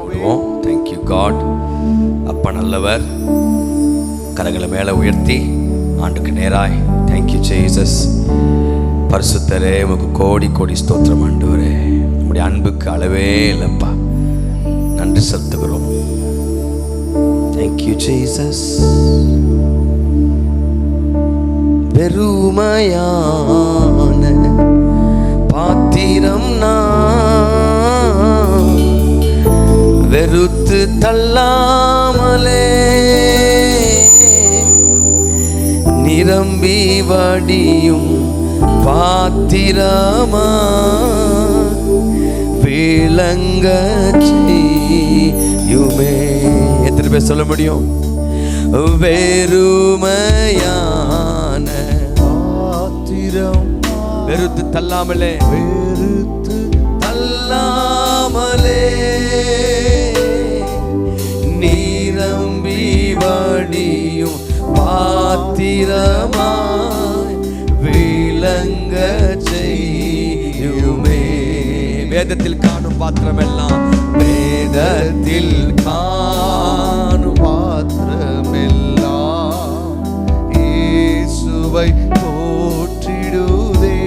வருவோம். Thank you God. அப்பா நல்லவர். கரங்களை மேலே உயர்த்தி ஆண்டுக்கு நேராய் தேங்க்யூ ஜீசஸ். பரிசுத்தரே, உமக்கு கோடி கோடி ஸ்தோத்திரம் ஆண்டவரே. உங்களுடைய அன்புக்கு அளவே இல்லைப்பா. நன்றி செலுத்துகிறோம். Thank you Jesus. வெறுமையான பாத்திரம் நான் வெறுத்து தள்ளாமலே நிரம்பி வடியும் பாத்திரமா விளங்க செய்யுமே. எத்தனை பேர் சொல்ல முடியும்? வெறுமையான பாத்திரம் வெறுத்து தள்ளாமலே வெறுத்து தள்ளாமலே நிரம்பி வடியும் பாத்திரமாய் விளங்க செய்யுமே. வேதத்தில் காணும் பாத்திரமெல்லாம் வேதத்தில் காணும் பாத்திரமெல்லாம் இயேசுவை போற்றிடுதே.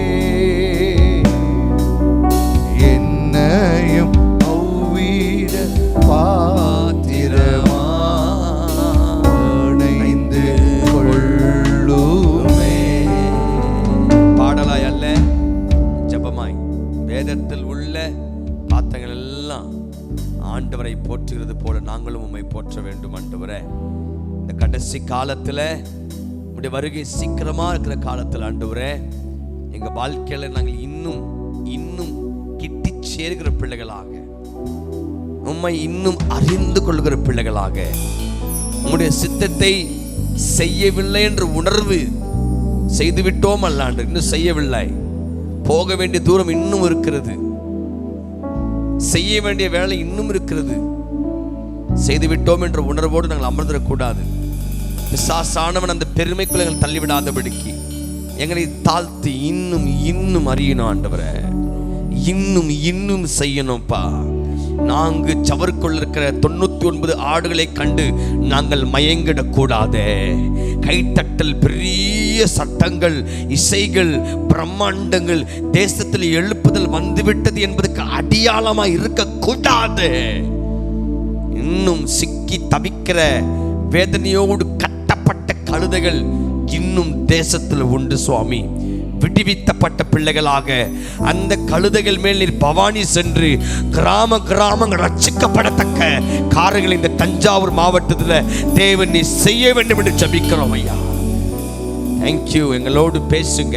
என்னையும் அவ்விட பாத்திரமா அணைந்து கொள்ளுமே. பாடலாய் அல்ல, ஜபமாய் வேதத்தில் உள்ள பாத்திரங்கள் எல்லாம் ஆண்டவரை போற்றுகிறது போல நாங்களும் உம்மை போற்ற வேண்டும். ஆண்டவரே, இந்த கடைசி காலத்துல உம்முடைய வருகை சீக்கிரமா இருக்கிற காலத்தில் ஆண்டவரே, எங்க வாழ்க்கையில நாங்கள் இன்னும் இன்னும் கிட்டி சேர்கிற பிள்ளைகளாக, உம்மை இன்னும் அறிந்து கொள்கிற பிள்ளைகளாக, உம்முடைய சித்தத்தை செய்யவில்லை என்ற உணர்வு செய்துவிட்டோம் அல்லாண்டு இன்னும் செய்யவில்லை, போக வேண்டிய தூரம் இன்னும் இருக்கிறது, செய்ய வேண்டிய வேலை இன்னும் இருக்கிறது, செய்துவிட்டோம் என்ற உணர்வோடு நாங்கள் அமர்ந்திடக்கூடாது. பிசாசானவன் அந்த பெருமைக்குள்ள எங்களை தள்ளிவிடாதபடிக்கு எங்களை தாழ்த்தி இன்னும் இன்னும் அறியணும் ஆண்டவரே, இன்னும் இன்னும் செய்யணும்ப்பா. நாங்கள் சவருக்குள் இருக்கிற 99 ஆடுகளை கண்டு நாங்கள் மயங்கிடக்கூடாதே. கைத்தட்டல், பெரிய சட்டங்கள், இசைகள், பிரம்மாண்டங்கள் தேசத்தில் எழுப்புதல் வந்துவிட்டது என்பதற்கு அடையாளமாக இருக்கக்கூடாது. இன்னும் சிக்கி தவிக்கிற வேதனையோடு கட்டப்பட்ட கழுதைகள் இன்னும் தேசத்தில் உண்டு சுவாமி. விடுவித்தப்பட்ட பிள்ளைகளாக அந்த கழுதைகள் மேல் நீர் பவானி சென்று கிராம கிராமங்கள் ரட்சிக்கப்படத்தக்க காரியங்கள் இந்த தஞ்சாவூர் மாவட்டத்தில் தேவன் நீ செய்ய வேண்டும் என்று ஜெபிக்கிறோம் ஐயா. தேங்க்யூ. எங்களோடு பேசுங்க.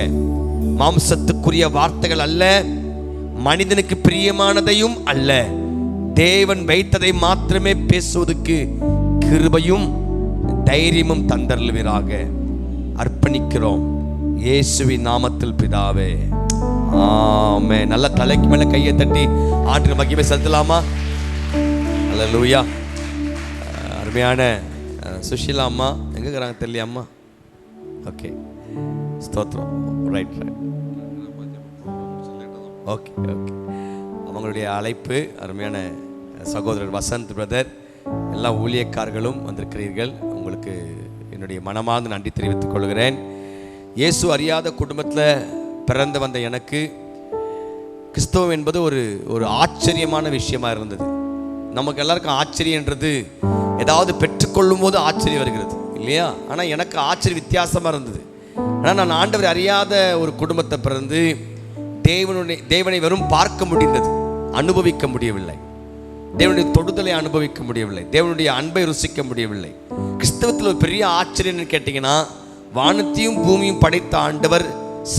மாம்சத்துக்குரிய வார்த்தைகள் அல்ல, மனிதனுக்கு பிரியமானதையும் அல்ல, தேவன் வைத்ததை மாத்திரமே பேசுவதற்கு கிருபையும் தைரியமும் தந்தருள்வீராக. அர்ப்பணிக்கிறோம் இயேசுவின் நாமத்தில் பிதாவே, ஆமென். நல்ல தலைக்கு மேல கையை தட்டி ஆண்டு மகிமை செலுத்தலாமா? அல்லேலூயா. அருமையான சுஷீலா அம்மா எங்க இருக்கிறாங்க தெரியல அம்மா? ஓகே, ஸ்தோத்திரம். Right right, okay okay. அவங்களுடைய அழைப்பு, அருமையான சகோதரர் வசந்த் பிரதர், எல்லா ஊழியக்காரர்களும் வந்திருக்கிறீர்கள். உங்களுக்கு என்னுடைய மனமார்ந்த நன்றி தெரிவித்துக் கொள்கிறேன். இயேசு அறியாத குடும்பத்தில் பிறந்து வந்த எனக்கு கிறிஸ்தவம் என்பது ஒரு ஆச்சரியமான விஷயமா இருந்தது. நமக்கு எல்லாருக்கும் ஆச்சரியன்றது ஏதாவது பெற்றுக்கொள்ளும் போது ஆச்சரியம் வருகிறது இல்லையா? ஆனால் எனக்கு ஆச்சரிய வித்தியாசமாக இருந்தது. ஆனால் நான் ஆண்டவரை அறியாத ஒரு குடும்பத்தை பிறந்து தேவனை வெறும் பார்க்க முடிந்தது, அனுபவிக்க முடியவில்லை. தேவனுடைய தொடுதலை அனுபவிக்க முடியவில்லை, தேவனுடைய அன்பை ருசிக்க முடியவில்லை. கிறிஸ்தவத்தில் ஒரு பெரிய ஆச்சரியம்னு கேட்டிங்கன்னா, வானத்தையும் பூமியும் படைத்த ஆண்டவர்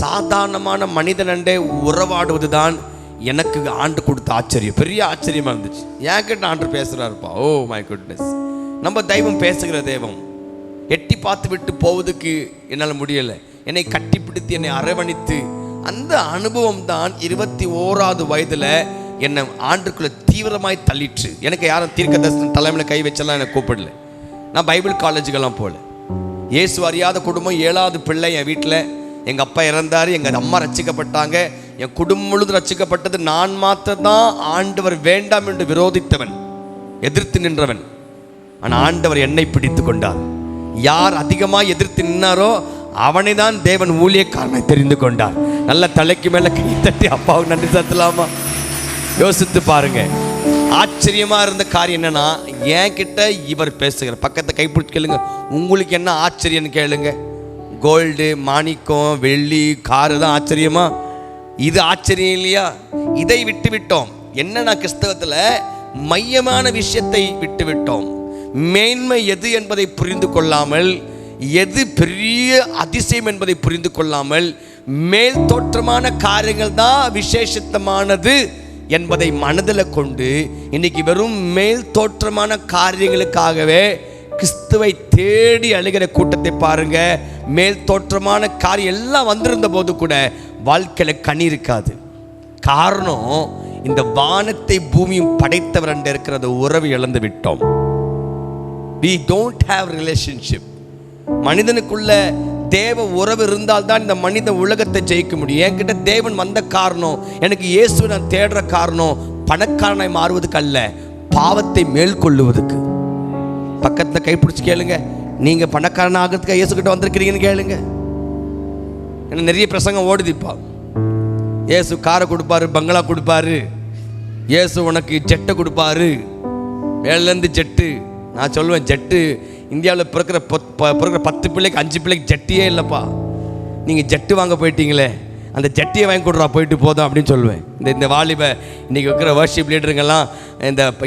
சாதாரணமான மனிதனண்டே உறவாடுவது தான் எனக்கு ஆண்டு கொடுத்த ஆச்சரியம், பெரிய ஆச்சரியமாக இருந்துச்சு. ஏன் கிட்ட ஆண்டு பேசுகிறாருப்பா, ஓ மை குட்னஸ். நம்ம தெய்வம் பேசுகிற தெய்வம். எட்டி பார்த்து விட்டு போவதுக்கு என்னால் முடியலை. என்னை கட்டிப்பிடித்து என்னை அரவணைத்து அந்த அனுபவம் தான் 21வது வயதில் என்னை ஆண்டுக்குள்ளே தீவிரமாய் தள்ளிற்று. எனக்கு யாரும் தீர்க்க தரிசன தலைமையில் கை வச்செல்லாம் என்னை கூப்பிடல. நான் பைபிள் காலேஜுக்கெல்லாம் போகல. இயேசு அறியாத குடும்பம், 7வது பிள்ளை என் வீட்டில். எங்கள் அப்பா இறந்தார், எங்கள் அம்மா ரட்சிக்கப்பட்டாங்க, என் குடும்பம் முழுது ரட்சிக்கப்பட்டது. நான் மாத்திரம் தான் ஆண்டவர் வேண்டாம் என்று விரோதித்தவன். எதிர்த்து நின்றவன். ஆனால் ஆண்டவர் என்னை பிடித்து கொண்டார். யார் அதிகமாக எதிர்த்து நின்னாரோ அவனை தான் தேவன் ஊழியக்காரனை தெரிந்து கொண்டார். நல்ல தலைக்கு மேல கை தட்டி அப்பாவுக்கு நன்றி செலுத்தலாமா? யோசித்து பாருங்க. ஆச்சரியமா இருந்த காரியம் என்னன்னா, என்கிட்ட இவர் பேசுகிற பக்கத்தை கைப்பிடிச்சு கேளுங்க, உங்களுக்கு என்ன ஆச்சரியம்னு கேளுங்க. கோல்டு, மாணிக்கம், வெள்ளி, காரு தான் ஆச்சரியமா? இது ஆச்சரியம் இல்லையா? இதை விட்டு விட்டோம். என்னன்னா, கிறிஸ்தவத்தில் மையமான விஷயத்தை விட்டு விட்டோம். மேன்மை எது என்பதை புரிந்து கொள்ளாமல், எது பெரிய அதிசயம் என்பதை புரிந்து கொள்ளாமல், மேல் தோற்றமான காரியங்கள் தான் விசேஷத்தமானது என்பதை மனதில் கொண்டு இன்னைக்கு வெறும் மேல் தோற்றமான காரியங்களுக்காகவே கிறிஸ்துவை தேடி அழுகிற கூட்டத்தை பாருங்க. மேல் தோற்றமான காரியம் எல்லாம் வந்திருந்த போது கூட வாழ்க்கையில கனி இருக்காது. காரணம், இந்த வானத்தை பூமியும் படைத்தவர் என்று இருக்கிற உறவு இழந்து விட்டோம். We don't have relationship. மனிதனுக்குள்ள தேவ உறவு இருந்தால் தான் இந்த மனித உலகத்தை ஜெயிக்க முடியும். என்கிட்ட தேவன் வந்த காரணம், எனக்கு இயேசு நான் தேடுற காரணம் பணக்காரனாய் மாறுவதுக்கு அல்ல, பாவத்தை மேற்கொள்ளுவதுக்கு. பக்கத்தில் கைப்பிடிச்சு கேளுங்க, நீங்க பணக்காரன் ஆகிறதுக்கு இயேசு கிட்ட வந்திருக்கிறீங்கன்னு கேளுங்க. ஏன்னா நிறைய பிரசங்கம் ஓடுதிப்பா. இயேசு காரை கொடுப்பாரு, பங்களா கொடுப்பாரு, இயேசு உனக்கு ஜெட்டை கொடுப்பாரு, மேலேருந்து ஜெட்டு. நான் சொல்லுவேன், ஜெட்டு இந்தியாவில் பிறக்கிற 10 பிள்ளைக்கு 5 பிள்ளைக்கு ஜெட்டியே இல்லைப்பா. நீங்கள் ஜெட்டு வாங்க போயிட்டீங்களே, அந்த ஜட்டியை வாங்கி கொடுறா, போயிட்டு போதும் அப்படின்னு சொல்லுவேன். இந்த வாலிப இன்றைக்கி வைக்கிற வர்ஷிப் லீடருங்கெல்லாம்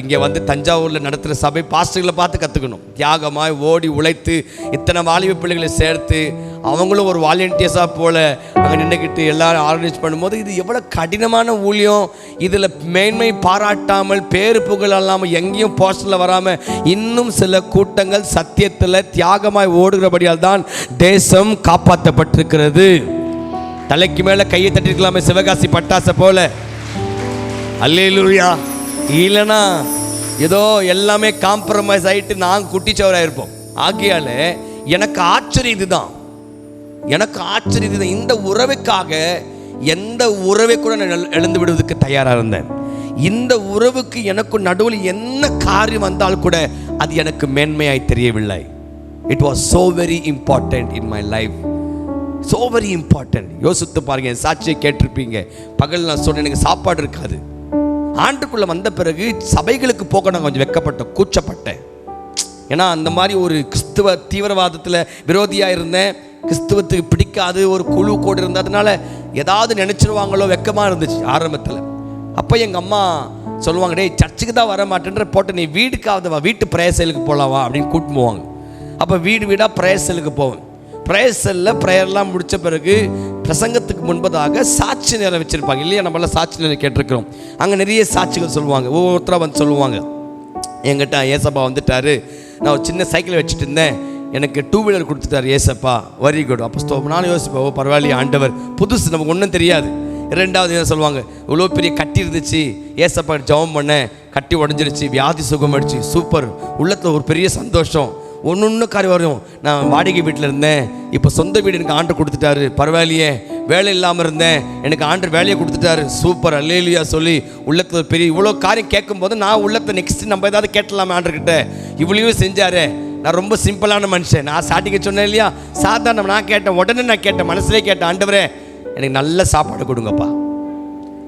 இங்கே வந்து தஞ்சாவூரில் நடத்துகிற சபை பாஸ்டர்களை பார்த்து கற்றுக்கணும். தியாகமாய் ஓடி உழைத்து இத்தனை வாலிப பிள்ளைகளை சேர்த்து அவங்களும் ஒரு வாலண்டியர்ஸாக போல் அங்கே நின்றுக்கிட்டு எல்லாரும் ஆர்கனைஸ் பண்ணும்போது இது எவ்வளோ கடினமான ஊழியம். இதில் மேன்மை பாராட்டாமல், பேரு புகழ் இல்லாமல், எங்கேயும் போஸ்டரில் வராமல் இன்னும் சில கூட்டங்கள் சத்தியத்தில் தியாகமாய் ஓடுகிறபடியால் தான் தேசம் காப்பாற்றப்பட்டிருக்கிறது. தலைக்கு மேலே கையை தட்டிருக்கலாமே சிவகாசி பட்டாசை போல. அல்லேலூயா. இல்லைனா ஏதோ எல்லாமே காம்ப்ரமைஸ் ஆகிட்டு நாங்கள் குட்டிச்சவராக இருப்போம். ஆகையால் எனக்கு ஆச்சரியம் இதுதான், இந்த உறவுக்காக எந்த உறவை கூட நான் எழுந்து விடுவதற்கு தயாராக இருந்தேன். இந்த உறவுக்கு எனக்கு நடுவில் என்ன காரியம் வந்தால் கூட அது எனக்கு மேன்மையாய் தெரியவில்லை. It was so very important in my life. so very important. யோசித்து பாருங்க, என் சாட்சியை கேட்டிருப்பீங்க. பகல் நான் சொன்னேன், எனக்கு சாப்பாடு இருக்காது. ஆண்டுக்குள்ளே வந்த பிறகு சபைகளுக்கு போக நான் கொஞ்சம் வெட்கப்பட்டேன், கூச்சப்பட்டேன். ஏன்னா அந்த மாதிரி ஒரு கிறிஸ்துவ தீவிரவாதத்தில் விரோதியாக இருந்தேன். கிறிஸ்துவத்துக்கு பிடிக்காது ஒரு குழு கூட இருந்ததுனால ஏதாவது நினச்சிருவாங்களோ வெக்கமாக இருந்துச்சு ஆரம்பத்தில். அப்போ எங்கள் அம்மா சொல்லுவாங்க, டேய் சர்ச்சுக்கு தான் வர மாட்டேன்ற போட்டு நீ வீட்டுக்காவது வா, வீட்டு ப்ரேயர் செயலுக்கு போகலாவா அப்படின்னு கூப்பிட்டு போவாங்க. அப்போ வீடாக ப்ரேயர் செயலுக்கு போவேன். ப்ரேயர் செல்லில் ப்ரேயர்லாம் முடித்த பிறகு பிரசங்கத்துக்கு முன்பதாக சாட்சி நேரம் வச்சுருப்பாங்க இல்லையா? நம்மளாம் சாட்சி நேரம் கேட்டிருக்கிறோம். அங்கே நிறைய சாட்சிகள் சொல்லுவாங்க. ஒவ்வொருத்தராக வந்து சொல்லுவாங்க, என்கிட்ட ஏசப்பா வந்துட்டார், நான் ஒரு சின்ன சைக்கிள் வச்சுட்டு இருந்தேன், எனக்கு 2 வீலர் கொடுத்துட்டார் ஏசப்பா, வெரி குட். அப்போ நானும் யோசிப்பேன், ஓ பரவாயில்லையே ஆண்டவர், புதுசு, நமக்கு ஒன்றும் தெரியாது. 2வது என்ன சொல்லுவாங்க, இவ்வளோ பெரிய கட்டி இருந்துச்சு, ஏசப்பா ஜெபம் பண்ணேன், கட்டி உடஞ்சிருச்சு, வியாதி சுகம் அடிச்சு, சூப்பர். உள்ளத்தில் ஒரு பெரிய சந்தோஷம். ஒன்று காரியம் வரும், நான் வாடகை வீட்டில் இருந்தேன், இப்போ சொந்த வீடு எனக்கு ஆண்டர் கொடுத்துட்டாரு, பரவாயில்லையே. வேலை இல்லாமல் இருந்தேன், எனக்கு ஆண்டர் வேலையை கொடுத்துட்டாரு, சூப்பர், அல்லேலூயா சொல்லி உள்ளத்தில் பெரிய இவ்வளோ காரியம் கேட்கும்போது நான் உள்ளத்தை நெக்ஸ்ட் நம்ம ஏதாவது கேட்டலாமே ஆண்டர்கிட்ட. இவ்வளோ செஞ்சாரு. நான் ரொம்ப சிம்பிளான மனுஷன். நான் ஸ்டார்டிங்க சொன்னேன் இல்லையா, சாதாரண நான் கேட்டேன், உடனே நான் கேட்டேன், மனசுலேயே கேட்டேன், ஆண்டவரே எனக்கு நல்ல சாப்பாடு கொடுங்கப்பா.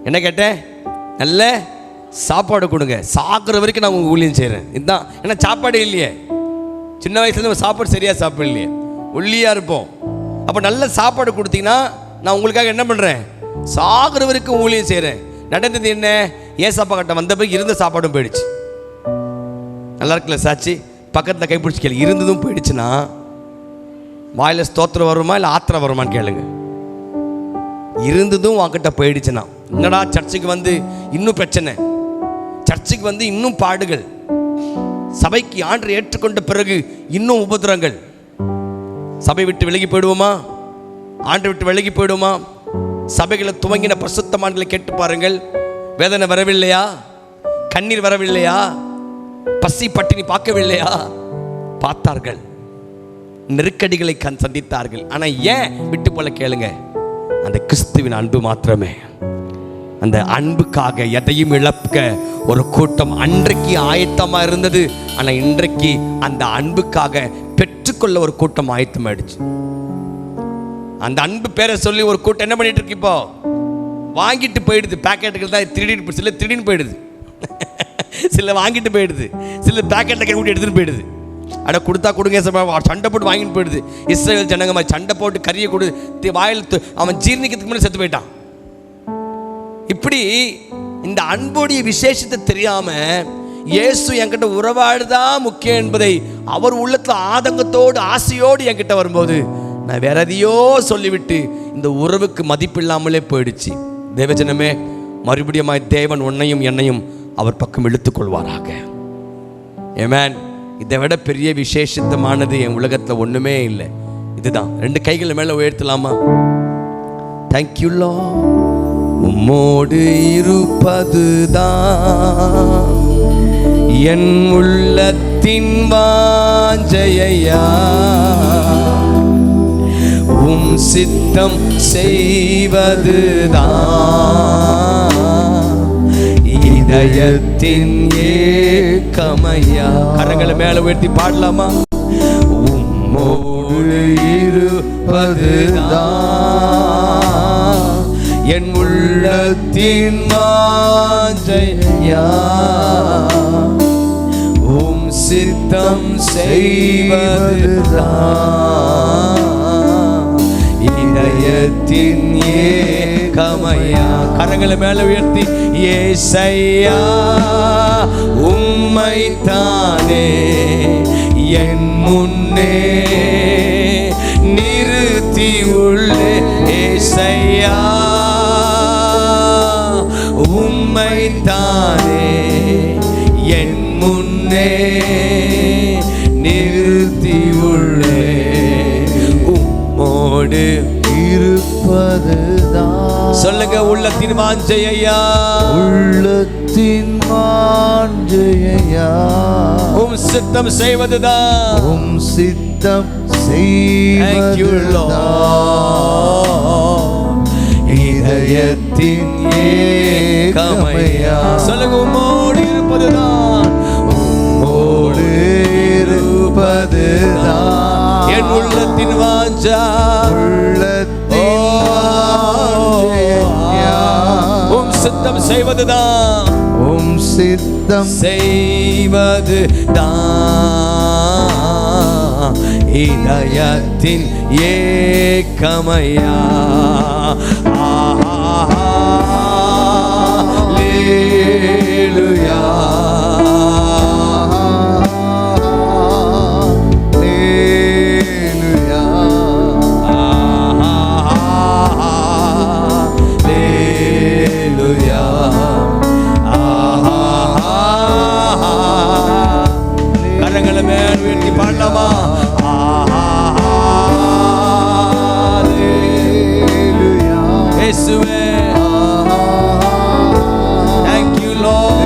என்ன கேட்டேன்? நல்ல சாப்பாடு கொடுங்க, சாப்பிட்ற வரைக்கும் நான் உங்களுக்கு ஊழியம் செய்கிறேன். இதுதான். ஏன்னா சாப்பாடு இல்லையே, சின்ன வயசுலேருந்து சாப்பாடு சரியாக சாப்பிடலையே, ஒல்லியாக இருப்போம். அப்போ நல்ல சாப்பாடு கொடுத்தீங்கன்னா நான் உங்களுக்காக என்ன பண்ணுறேன், சாகிற வரைக்கும் ஊழியம் செய்கிறேன். நடந்தது என்ன, ஏசப்பா கிட்ட வந்த பிறகு இருந்த சாப்பாடும் போயிடுச்சு. நல்லா இருக்குல்ல சாட்சி? பக்கத்தில் கைப்பிடிச்சி கேளு, இருந்ததும் போயிடுச்சுன்னா வாயில் ஸ்தோத்திரம் வருமா இல்லை ஆத்திரம் வருமானு கேளுங்க. இருந்ததும் வாங்கிட்ட போயிடுச்சுன்னா, என்னடா சர்ச்சுக்கு வந்து இன்னும் பிரச்சனை, சர்ச்சுக்கு வந்து இன்னும் பாடுகள், சபைக்கு ஆண்டரை ஏற்றுக்கொண்ட பிறகு இன்னும் உபத்திரங்கள். சபை விட்டு விலகி போயிடுவோமா? ஆண்டை விட்டு விலகி போயிடுவோமா? சபைகளை துவங்கின பரிசுத்தமான்களை கேட்டு பாருங்கள். வேதனை வரவில்லையா? கண்ணீர் வரவில்லையா? பசி பட்டினி பார்க்கவில்லையா? பார்த்தார்கள், நெருக்கடிகளை சந்தித்தார்கள். ஆனால் ஏன் விட்டு போல கேளுங்க, அந்த கிறிஸ்துவின் அன்பு மாத்திரமே. அந்த அன்புக்காக எதையும் இழக்க ஒரு கூட்டம் அன்றைக்கு ஆயத்தமாக இருந்தது. ஆனால் இன்றைக்கு அந்த அன்புக்காக பெற்றுக்கொள்ள ஒரு கூட்டம் ஆயத்தமாயிடுச்சு. அந்த அன்பு பேரை சொல்லி ஒரு கூட்டம் என்ன பண்ணிட்டு இருக்கு? இப்போ வாங்கிட்டு போயிடுது. பேக்கெட்டுகள் தான் திருடிட்டு, சில திருடின்னு போயிடுது, சில வாங்கிட்டு போயிடுது, சில பேக்கெட்டில் கூட்டி எடுத்துகிட்டு போயிடுது. ஆனால் கொடுத்தா கொடுங்க சண்டை போட்டு வாங்கிட்டு போயிடுது. இஸ்ரவேல் ஜனங்க மாதிரி சண்டை போட்டு கறியை கொடு வாயில் அவன் ஜீர்ணிக்கிறதுக்கு முன்னாடி செத்து போயிட்டான். இப்படி இந்த அன்புடைய விசேஷத்தை தெரியாம இயேசு என்கிட்ட உறவாடுதான் முக்கியம் என்பதை அவர் உள்ளத்துல ஆதங்கத்தோடு ஆசையோடு என்கிட்ட வரும்போது நான் வேற எதையோ சொல்லிவிட்டு இந்த உறவுக்கு மதிப்பில்லாமலே போயிடுச்சு. தேவஜனமே, மறுபடியும் தேவன் உன்னையும் என்னையும் அவர் பக்கம் இழுத்துக் கொள்வாராக. ஆமென். இதை விட பெரிய விசேஷத்தமானது என் உலகத்தில் ஒன்றுமே இல்லை. இதுதான். 2 கைகளை மேலே உயர்த்தலாமா? Thank you Lord. உம்மோடு இருப்பதுதான் என் உள்ளத்தின் வாஞ்சையா, உம் சித்தம் செய்வதுதான் இதயத்தின் ஏக்கமையா. கரங்களை மேல உயர்த்தி பாடலாமா? உம்மோடு இருப்பதுதான் என் உள்ளத்தின் வாஞ்சையா, உம் சித்தம் செய்வதுதான் இதயத்தின் ஏக்கமையா. கரங்களை மேல உயர்த்தி ஏசையா உம்மை தானே என் முன்னே நிறுத்தி உள்ளே. ஏசையா உம்மை தானே என் முன்னே நிறுத்தி உள்ளே. உம்மோடு இருப்பதுதான் சொல்லுங்க. உள்ளத்தின் வாஞ்சையா, உள்ளத்தின் வாஞ்சையா, உம் சித்தம் செய்வதுதான், உம் சித்தம் செய்வதுதான் இதயத்தின் ஏக்கமையா. சொல்லுங்க. உம்மோடு இருப்பதுதான், உம்மோடு இருப்பதுதான் என் உள்ளத்தின் வாஞ்சா, உள்ளத்தின் வாஞ்சையா, உம் சித்தம் செய்வதுதான், உம் சித்தம் செய்வதுதான் இதயத்தின் ஏக்கமையா. ஹல்லேலூயா, கரங்களை மேல் உயர்த்தி பாடலாமா? இயேசுவே thank you Lord.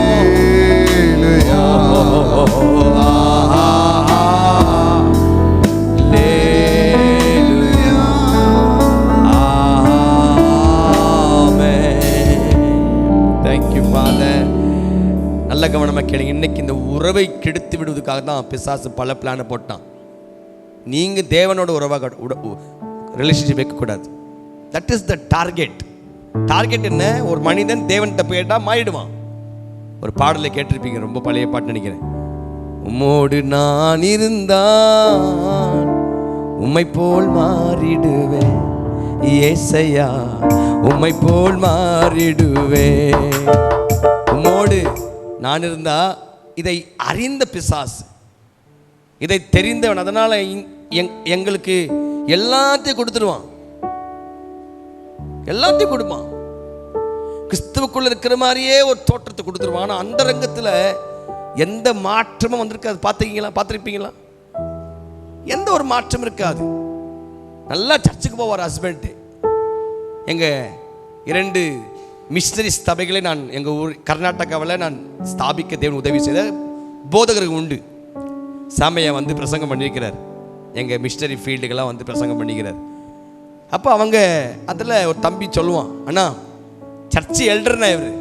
Thank you Father. நல்ல கவனமா கேளுங்க. இன்னைக்கு இந்த உறவை கெடுத்து விடுவதற்காக தான் பிசாசு பல பிளானை போட்டான். நீங்க தேவனோட உறவாக ரிலேஷன்ஷிப் வைக்கக்கூடாது. That is the target. Target என்ன? ஒரு மனிதன் தேவன்கிட்ட போயிட்டா மாறிடுவான். ஒரு பாடலை கேட்டிருப்பீங்க, ரொம்ப பழைய பாட்டு நினைக்கிறேன். உம்மோடு நான் இருந்தான் உம்மை போல் மாறிடுவேன், ஏசையா உம்மை போல் மாறிடுவேன். உம்மோடு நான் இருந்தா, இதை அறிந்த பிசாசு, இதை தெரிந்தவன், அதனால எங்களுக்கு எல்லாத்தையும் கொடுத்துடுவான், எல்லாத்தையும் கொடுப்பான். கிறிஸ்துவுக்குள்ள இருக்கிற மாதிரியே ஒரு தோற்றத்தை கொடுத்துருவான். ஆனால் அந்த ரங்கத்தில் எந்த மாற்றமும் வந்திருக்காது. பார்த்துருப்பீங்களா? எந்த ஒரு மாற்றம் இருக்காது. நல்லா சர்ச்சுக்கு போவார் ஹஸ்பண்ட். எங்கள் 2 மிஷனரி சபைகளை நான் எங்கள் ஊர் கர்நாடகாவில் நான் ஸ்தாபிக்க தேவன் உதவி செய்த போதகர்கள் உண்டு. சாமையை வந்து பிரசங்கம் பண்ணியிருக்கிறார். எங்கள் மிஷனரி ஃபீல்டுக்கெல்லாம் வந்து பிரசங்கம் பண்ணிக்கிறார். அப்போ அவங்க அதில் ஒரு தம்பி சொல்லுவான், அண்ணா சர்ச்சு எல்டர்னா இவர்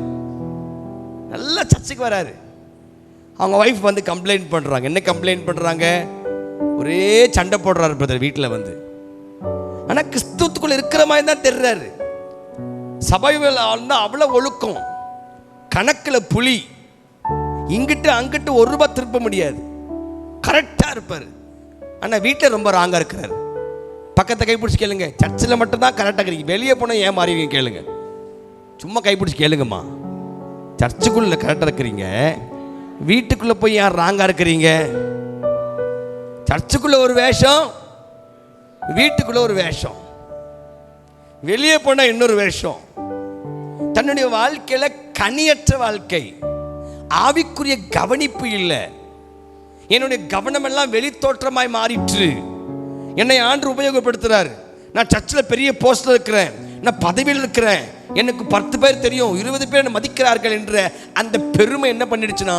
நல்லா சர்ச்சுக்கு வராரு. அவங்க ஒய்ஃப் வந்து கம்ப்ளைண்ட் பண்ணுறாங்க. என்ன கம்ப்ளைண்ட் பண்ணுறாங்க? ஒரே சண்டை போடுறாரு பிரதர் வீட்டில் வந்து. ஆனால் கிறிஸ்துவுக்குள்ள இருக்கிற மாதிரி தான் தெரிறாரு. சபையில் அவ்வளோ ஒழுக்கம், கணக்கில் புலி, இங்கிட்டு அங்கிட்டு ஒரு ரூபாய் திருப்ப முடியாது, கரெக்டாக இருப்பார். ஆனால் வீட்டில் ரொம்ப ராங்காக இருக்கிறார். பக்கத்தை கைப்பிடிச்சி கேளுங்க, சர்ச்சில் மட்டும்தான் கரெக்டாக இருக்கிறீங்க, வெளியே போனால் ஏன் மாறிவீங்க கேளுங்க. சும்மா கைப்பிடிச்சி கேளுங்கம்மா. சர்ச்சுக்குள்ள கரெக்டாக இருக்கிறீங்க, வீட்டுக்குள்ளே போய் ஏன் ராங்காக இருக்கிறீங்க? சர்ச்சுக்குள்ள ஒரு வேஷம், வீட்டுக்குள்ள ஒரு வேஷம், வெளியே போனால் இன்னொரு வேஷம். தன்னுடைய வாழ்க்கையில கனியற்ற வாழ்க்கை, ஆவிக்குரிய கவனிப்பு இல்லை. என்னுடைய கவனம் எல்லாம் வெளித்தோற்றமாய் மாறிற்று. என்னை ஆண்டு உபயோகப்படுத்துறாரு. நான் சர்ச்சில் பெரிய போஸ்ட்ல இருக்கிறேன், நான் பதவியில் இருக்கிறேன், எனக்கு 10 பேர் தெரியும், 20 பேர் மதிக்கிறார்கள் என்ற அந்த பெருமை என்ன பண்ணிடுச்சுன்னா,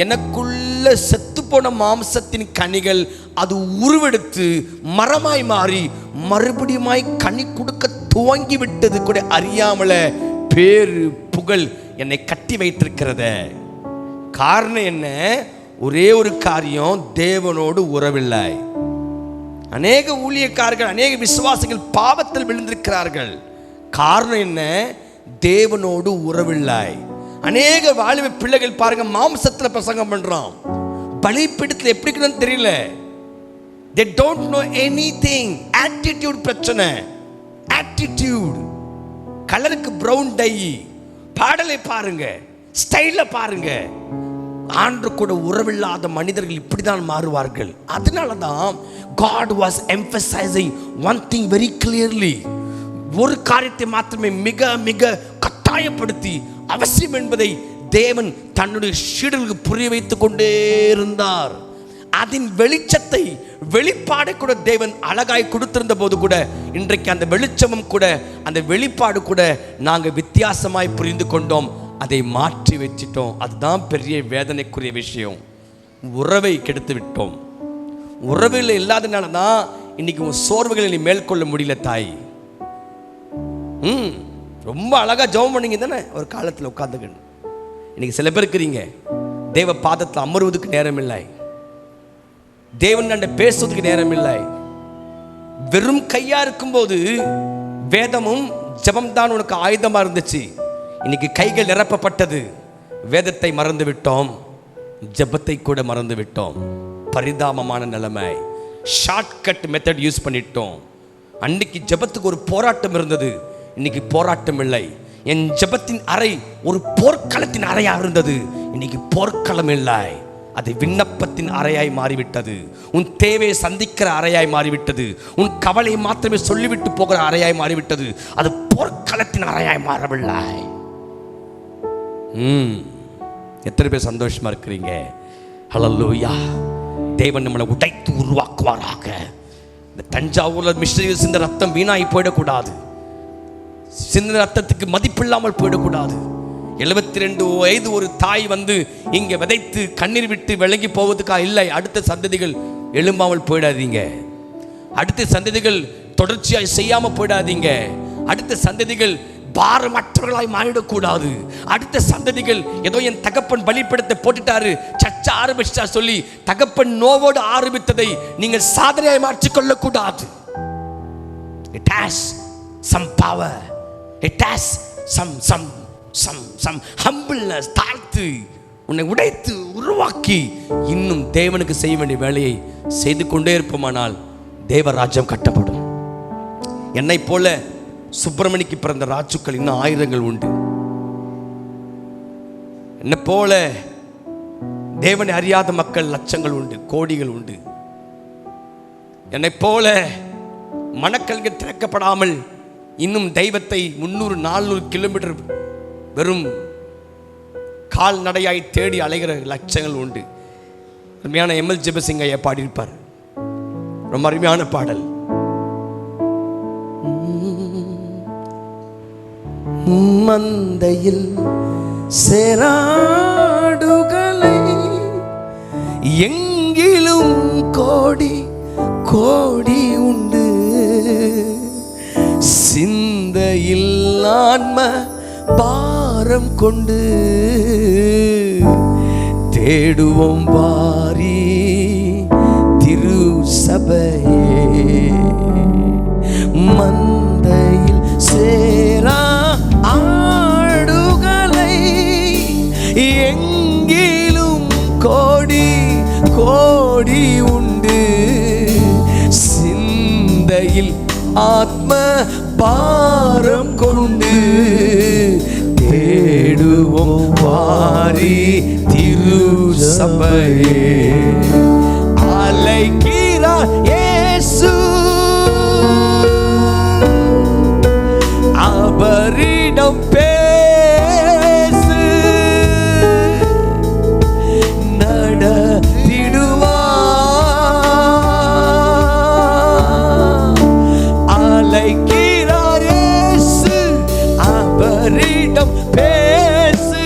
எனக்குள்ள செத்துப்போன மாம்சத்தின் கனிகள் அது உருவெடுத்து மரமாய் மாறி மறுபடியுமாய் கனி கொடுக்க துவங்கி விட்டது கூட அறியாமல பேரு புகழ் என்னை கட்டி வைத்திருக்கிறத. காரணம் என்ன? ஒரே ஒரு காரியம், தேவனோடு உறவில்லை. அநேக ஊழியக்காரர்கள், அநேக விசுவாசிகள் பாவத்தில் விழுந்திருக்கிறார்கள். காரணம் என்ன? தேவனோடு உறவில்லை. அநேக வாலிப பிள்ளைகள் பாருங்க, மாம்சத்தில் பிரசங்கம் பண்றான், பலிபீடத்தில் எப்படி இருக்குன்னு தெரியல. they don't know anything. attitude பிரச்சனை, attitude. கலருக்கு பிரவுன் டை, பாடலை பாருங்க, ஸ்டைல பாருங்க. ஆண்டு கூட உறவில்லாத மனிதர்கள் இப்படிதான் மாறுவார்கள். அதனால தான் God was emphasizing one thing very clearly. ஒரு காரியத்தை மாத்திரமே மிக மிக கட்டாயப்படுத்தி அவசியம் என்பதை தேவன் தன்னுடைய சீடர்களுக்கு புரிய வைத்துக் கொண்டே இருந்தார். அதன் வெளிச்சத்தை, வெளிப்பாடை கூட தேவன் அழகாய் கொடுத்திருந்த போது கூட இன்றைக்கு அந்த வெளிச்சமும் கூட அந்த வெளிப்பாடு கூட நாங்கள் வித்தியாசமாய் புரிந்து கொண்டோம், அதை மாற்றி வச்சிட்டோம். அதுதான் பெரிய வேதனைக்குரிய விஷயம். உறவை கெடுத்து விட்டோம். உறவில் இல்லாதனால தான் இன்னைக்கு உன் சோர்வுகளை நீ மேற்கொள்ள முடியல தாய். ரொம்ப அழகா ஜெபம் பண்ணீங்க தானே ஒரு காலத்தில் உட்கார்ந்துக்கணும். இன்னைக்கு சில பேர் இருக்கிறீங்க, தேவ பாதத்தில் அமர்வதற்கு நேரம் இல்லை, தேவன் பேசுவதற்கு நேரம் இல்லை. வெறும் கையா இருக்கும்போது வேதமும் ஜெபம் தான் உனக்கு ஆயுதமா இருந்துச்சு. இன்னைக்கு கைகள் நிரப்பப்பட்டது, வேதத்தை மறந்து விட்டோம், ஜெபத்தை கூட மறந்து விட்டோம். பரிதாபமான நிலைமை. ஷார்ட்கட் மெத்தட் யூஸ் பண்ணிட்டோம். அன்னைக்கு ஜெபத்துக்கு ஒரு போராட்டம் இருந்தது, இன்னைக்கு போராட்டம் இல்லை. என் ஜெபத்தின் அறை ஒரு போர்க்களத்தின் அறையா இருந்தது, இன்னைக்கு போர்க்களம் இல்லை, அது விண்ணப்பத்தின் அறையாய் மாறிவிட்டது. உன் தேவையை சந்திக்கிற அறையாய் மாறிவிட்டது. உன் கவலையை மாத்திரமே சொல்லிவிட்டு போகிற அறையாய் மாறிவிட்டது. அது போர்க்களத்தின் அறையாய் மாறவில்லை. எத்தனை பேர் சந்தோஷமா இருக்கிறீங்க? ஹல்லேலூயா. தேவன் நம்மளை உடைத்து உருவாக்குவாராக. இந்த தஞ்சாவூர்ல மிஷனரிகள் சிந்த ரத்தம் வீணாகி போயிடக்கூடாது, சிந்த ரத்தத்துக்கு மதிப்பில்லாமல் போயிடக்கூடாது. 72 வயது ஒரு தாய் வந்து இங்கே விதைத்து கண்ணீர் விட்டு விளங்கி போவதுக்கா இல்லை. அடுத்த சந்ததிகள் எழும்பாமல் போயிடாதீங்க, அடுத்த சந்ததிகள் தொடர்ச்சியாய் செய்யாமல் போயிடாதீங்க, அடுத்த சந்ததிகள் பாரமற்றவர்களாய் மாறிடக்கூடாது. அடுத்த சந்ததிகள் ஏதோ என் தகப்பன் பலிபீடத்தை போட்டுட்டாரு, சர்ச்சை ஆரம்பிச்சா சொல்லி தகப்பன் நோவோடு ஆரம்பித்ததை நீங்கள் சாதனையாய் மாற்றிக்கொள்ளக்கூடாது. It has some power, it has some humbleness. தாழ்த்து உன்னை உடைத்து உருவாக்கி இன்னும் தேவனுக்கு செய்ய வேண்டிய வேலையை செய்து கொண்டே இருப்போமானால் தேவராஜ்யம் கட்டப்படும். என்னை போல சுப்பிரமணிக்கு பிறந்த ராஜுக்கள் இன்னும் ஆயிரங்கள் உண்டு. என்னை போல தேவனை அறியாத மக்கள் லட்சங்கள் உண்டு, கோடிகள் உண்டு. என்னை போல மனக்கல்கள் திறக்கப்படாமல் இன்னும் தெய்வத்தை 300-400 கிலோமீட்டர் வெறும் கால்நடையாய் தேடி அலைகிற லட்சங்கள் உண்டு. அருமையான எம்எல் ஜெபசிங் ஐயா பாடியிருப்பார், ரொம்ப அருமையான பாடல். மந்தையில் சேராடுகளை எங்கிலும் கோடி கோடி உண்டு, சிந்தையில் ஆன்ம பாரம் கொண்டு தேடுவோம் வாரி திரு சபையே. மந்தையில் சேரா ஆடுகளை எங்கிலும் கோடி கோடி உண்டு. சிந்தையில் ஆத்ம பாரம் கொண்டு தேடுவோம் வாரி திரு சபையே. அழைக்கிறார் இயேசு, அவரிடம் பேசு, நடத்திடுவார். அழைக்கிறார் இயேசு, அவரிடம் பேசு,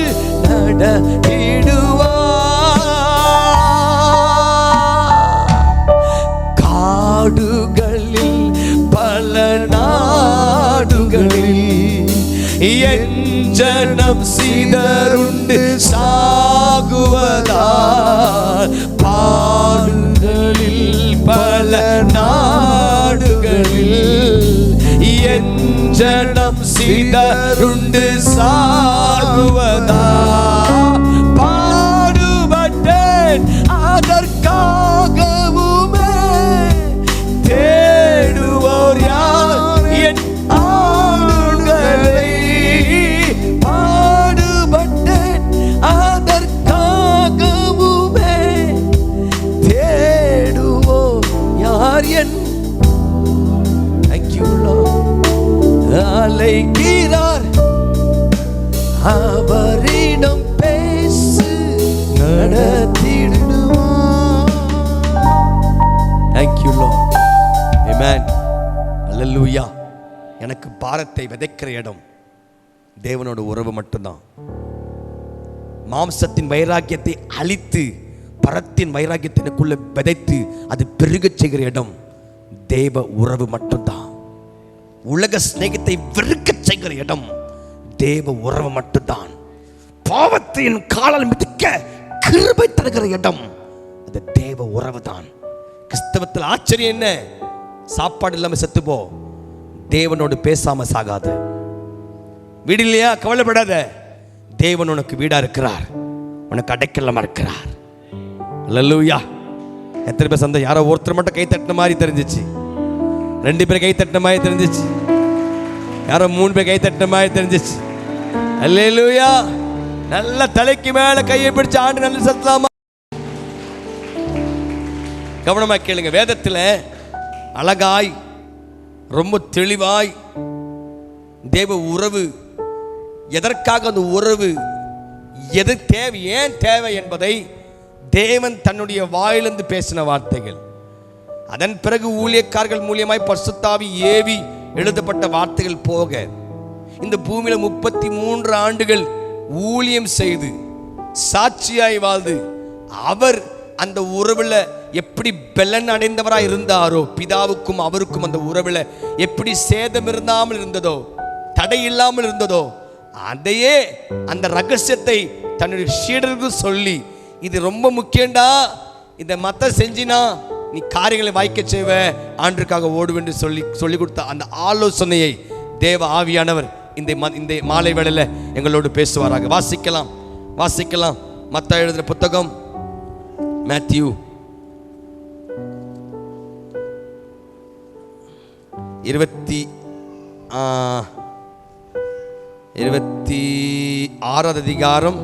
நடத்திடுவார். காடுகளில் பல நாடுகளில் என் ஜனம் சிதறுண்டு சாகுவதால், பாடுகளில் பல நாடுகளில் என் ஜனம் சிதறுண்டு சாகுவதால், பாடுபட்டேன் அதற்காகவுமே தேடுவோர் யார் என் ஆடுகளை. பாடுபட்டேன் அதற்காகவுமே தேடுவோர் யார் என். Thank you Lord. அழைக்கிறார், அவரிடம் பேசு, நடத்திடுவார். Thank you Lord. Amen. Hallelujah. எனக்கு பாரத்தை விதைக்கிற இடம் தேவனோட உறவு மட்டும்தான். மாம்சத்தின் வைராக்கியத்தை அழித்து பரத்தின் வைராக்கியத்தினுக்குள்ள விதைத்து அது பெருகச் செய்கிற இடம் தேவ உறவு மட்டும்தான். உலக சிநேகத்தை வெறுக்கச் செய்கிற இடம் தேவ உறவு மட்டும்தான். பாவத்தின் காலால் மிதிக்க கிருபை தருகிற இடம் அது தேவ உறவு தான். கிறிஸ்தவத்தில் ஆச்சரியம் என்ன? சாப்பாடு இல்லாம செத்து போ, தேவனோடு பேசாம சாகாத. வீடு இல்லையா? கவலைப்படாத, தேவன் உனக்கு வீடா இருக்கிறார், உனக்கு அடைக்கலமா இருக்கிறார். அல்லேலூயா. எத்தனை பேர் சந்தோஷம்? யாரோ ஒருத்தர் மட்டும் கை தட்டின மாதிரி தெரிஞ்சிச்சு, 2 பேர் கை தட்டின மாதிரி தெரிஞ்சிச்சு, யாரோ 3 பேர் கை தட்டின மாதிரி தெரிஞ்சிச்சு. அல்லேலூயா. நல்ல தலைக்கு மேல கையை பிடிச்சு ஆண்டு நல்ல சத்தலாமா. கவனமா கேளுங்க. வேதத்தில் அழகாய் ரொம்ப தெளிவாய் தேவ உறவு எதற்காக, அந்த உறவு எது தேவை, ஏன் தேவை என்பதை தேவன் தன்னுடைய வாயிலிருந்து பேசின வார்த்தைகள். அதன் பிறகு ஊழியக்காரர்கள் மூலியமாய் பரிசுத்தாவி ஏவி எழுதப்பட்ட வார்த்தைகள் போக இந்த பூமியில 33 ஆண்டுகள் ஊழியம் செய்து சாட்சியாய் வாழ்ந்து அவர் அந்த உறவுல எப்படி பலன் அடைந்தவராய் இருந்தாரோ, பிதாவுக்கும் அவருக்கும் அந்த உறவுல எப்படி சேதம் இல்லாமல் இருந்ததோ, தடை இல்லாமல் இருந்ததோ, அதையே அந்த ரகசியத்தை தன்னுடைய சீடருக்கு சொல்லி, இது ரொம்ப முக்கியம்டா, இதை மத்த செஞ்சினா நீ காரியங்களை வாய்க்க செய்வ, ஆண்டுக்காக ஓடுவென்று சொல்லி கொடுத்த அந்த ஆலோசனையை தேவ ஆவியானவர் இந்த மாலை வேளையில எங்களோடு பேசுவாராக. வாசிக்கலாம். மத்தேயு எழுதின புத்தகம் மேத்யூ 26 அதிகாரம்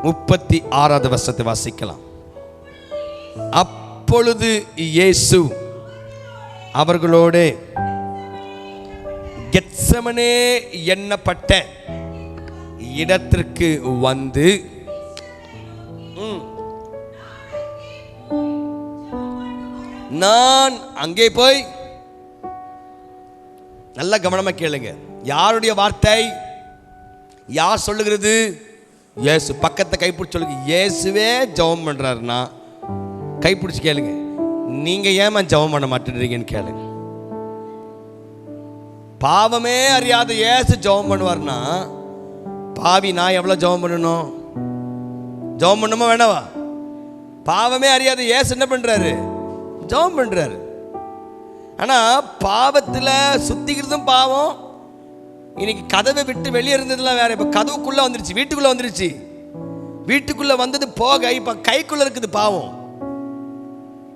36 வசனத்தை வாசிக்கலாம். அப்பொழுது இயேசு அவர்களோட கெத்செமனே எண்ணப்பட்ட இடத்திற்கு வந்து நான் அங்கே போய், நல்ல கவனமா கேளுங்க, யாருடைய வார்த்தை? யார் சொல்லுகிறது? இயேசு. பக்கத்தை கைப்பிடிச்சு சொல்லுங்க, இயேசுவே ஜெபம் பண்றாருன்னா கைப்பிடிச்சு கேளுங்க, நீங்க ஏமா ஜெபம் பண்ண மாட்டேன்றீங்கன்னு கேளுங்க. பாவமே அறியாத இயேசு ஜெபம் பண்ணுவார்னா பாவி நான் எவ்வளோ ஜெபம் பண்ணணும்? ஜெபம் பண்ணுமா வேணாவா? பாவமே அறியாத இயேசு என்ன பண்றாரு? ஜெபம் பண்றாரு. ஆனா பாவத்துல சுத்திக்கிறதும் பாவம். இன்னைக்கு கதவை விட்டு வெளியே இருந்ததுலாம் வேற. இப்ப கதவுக்குள்ள வந்துருச்சு, வீட்டுக்குள்ள வந்துருச்சு. வீட்டுக்குள்ள வந்தது போக இப்ப கைக்குள்ள இருக்குது பாவம்.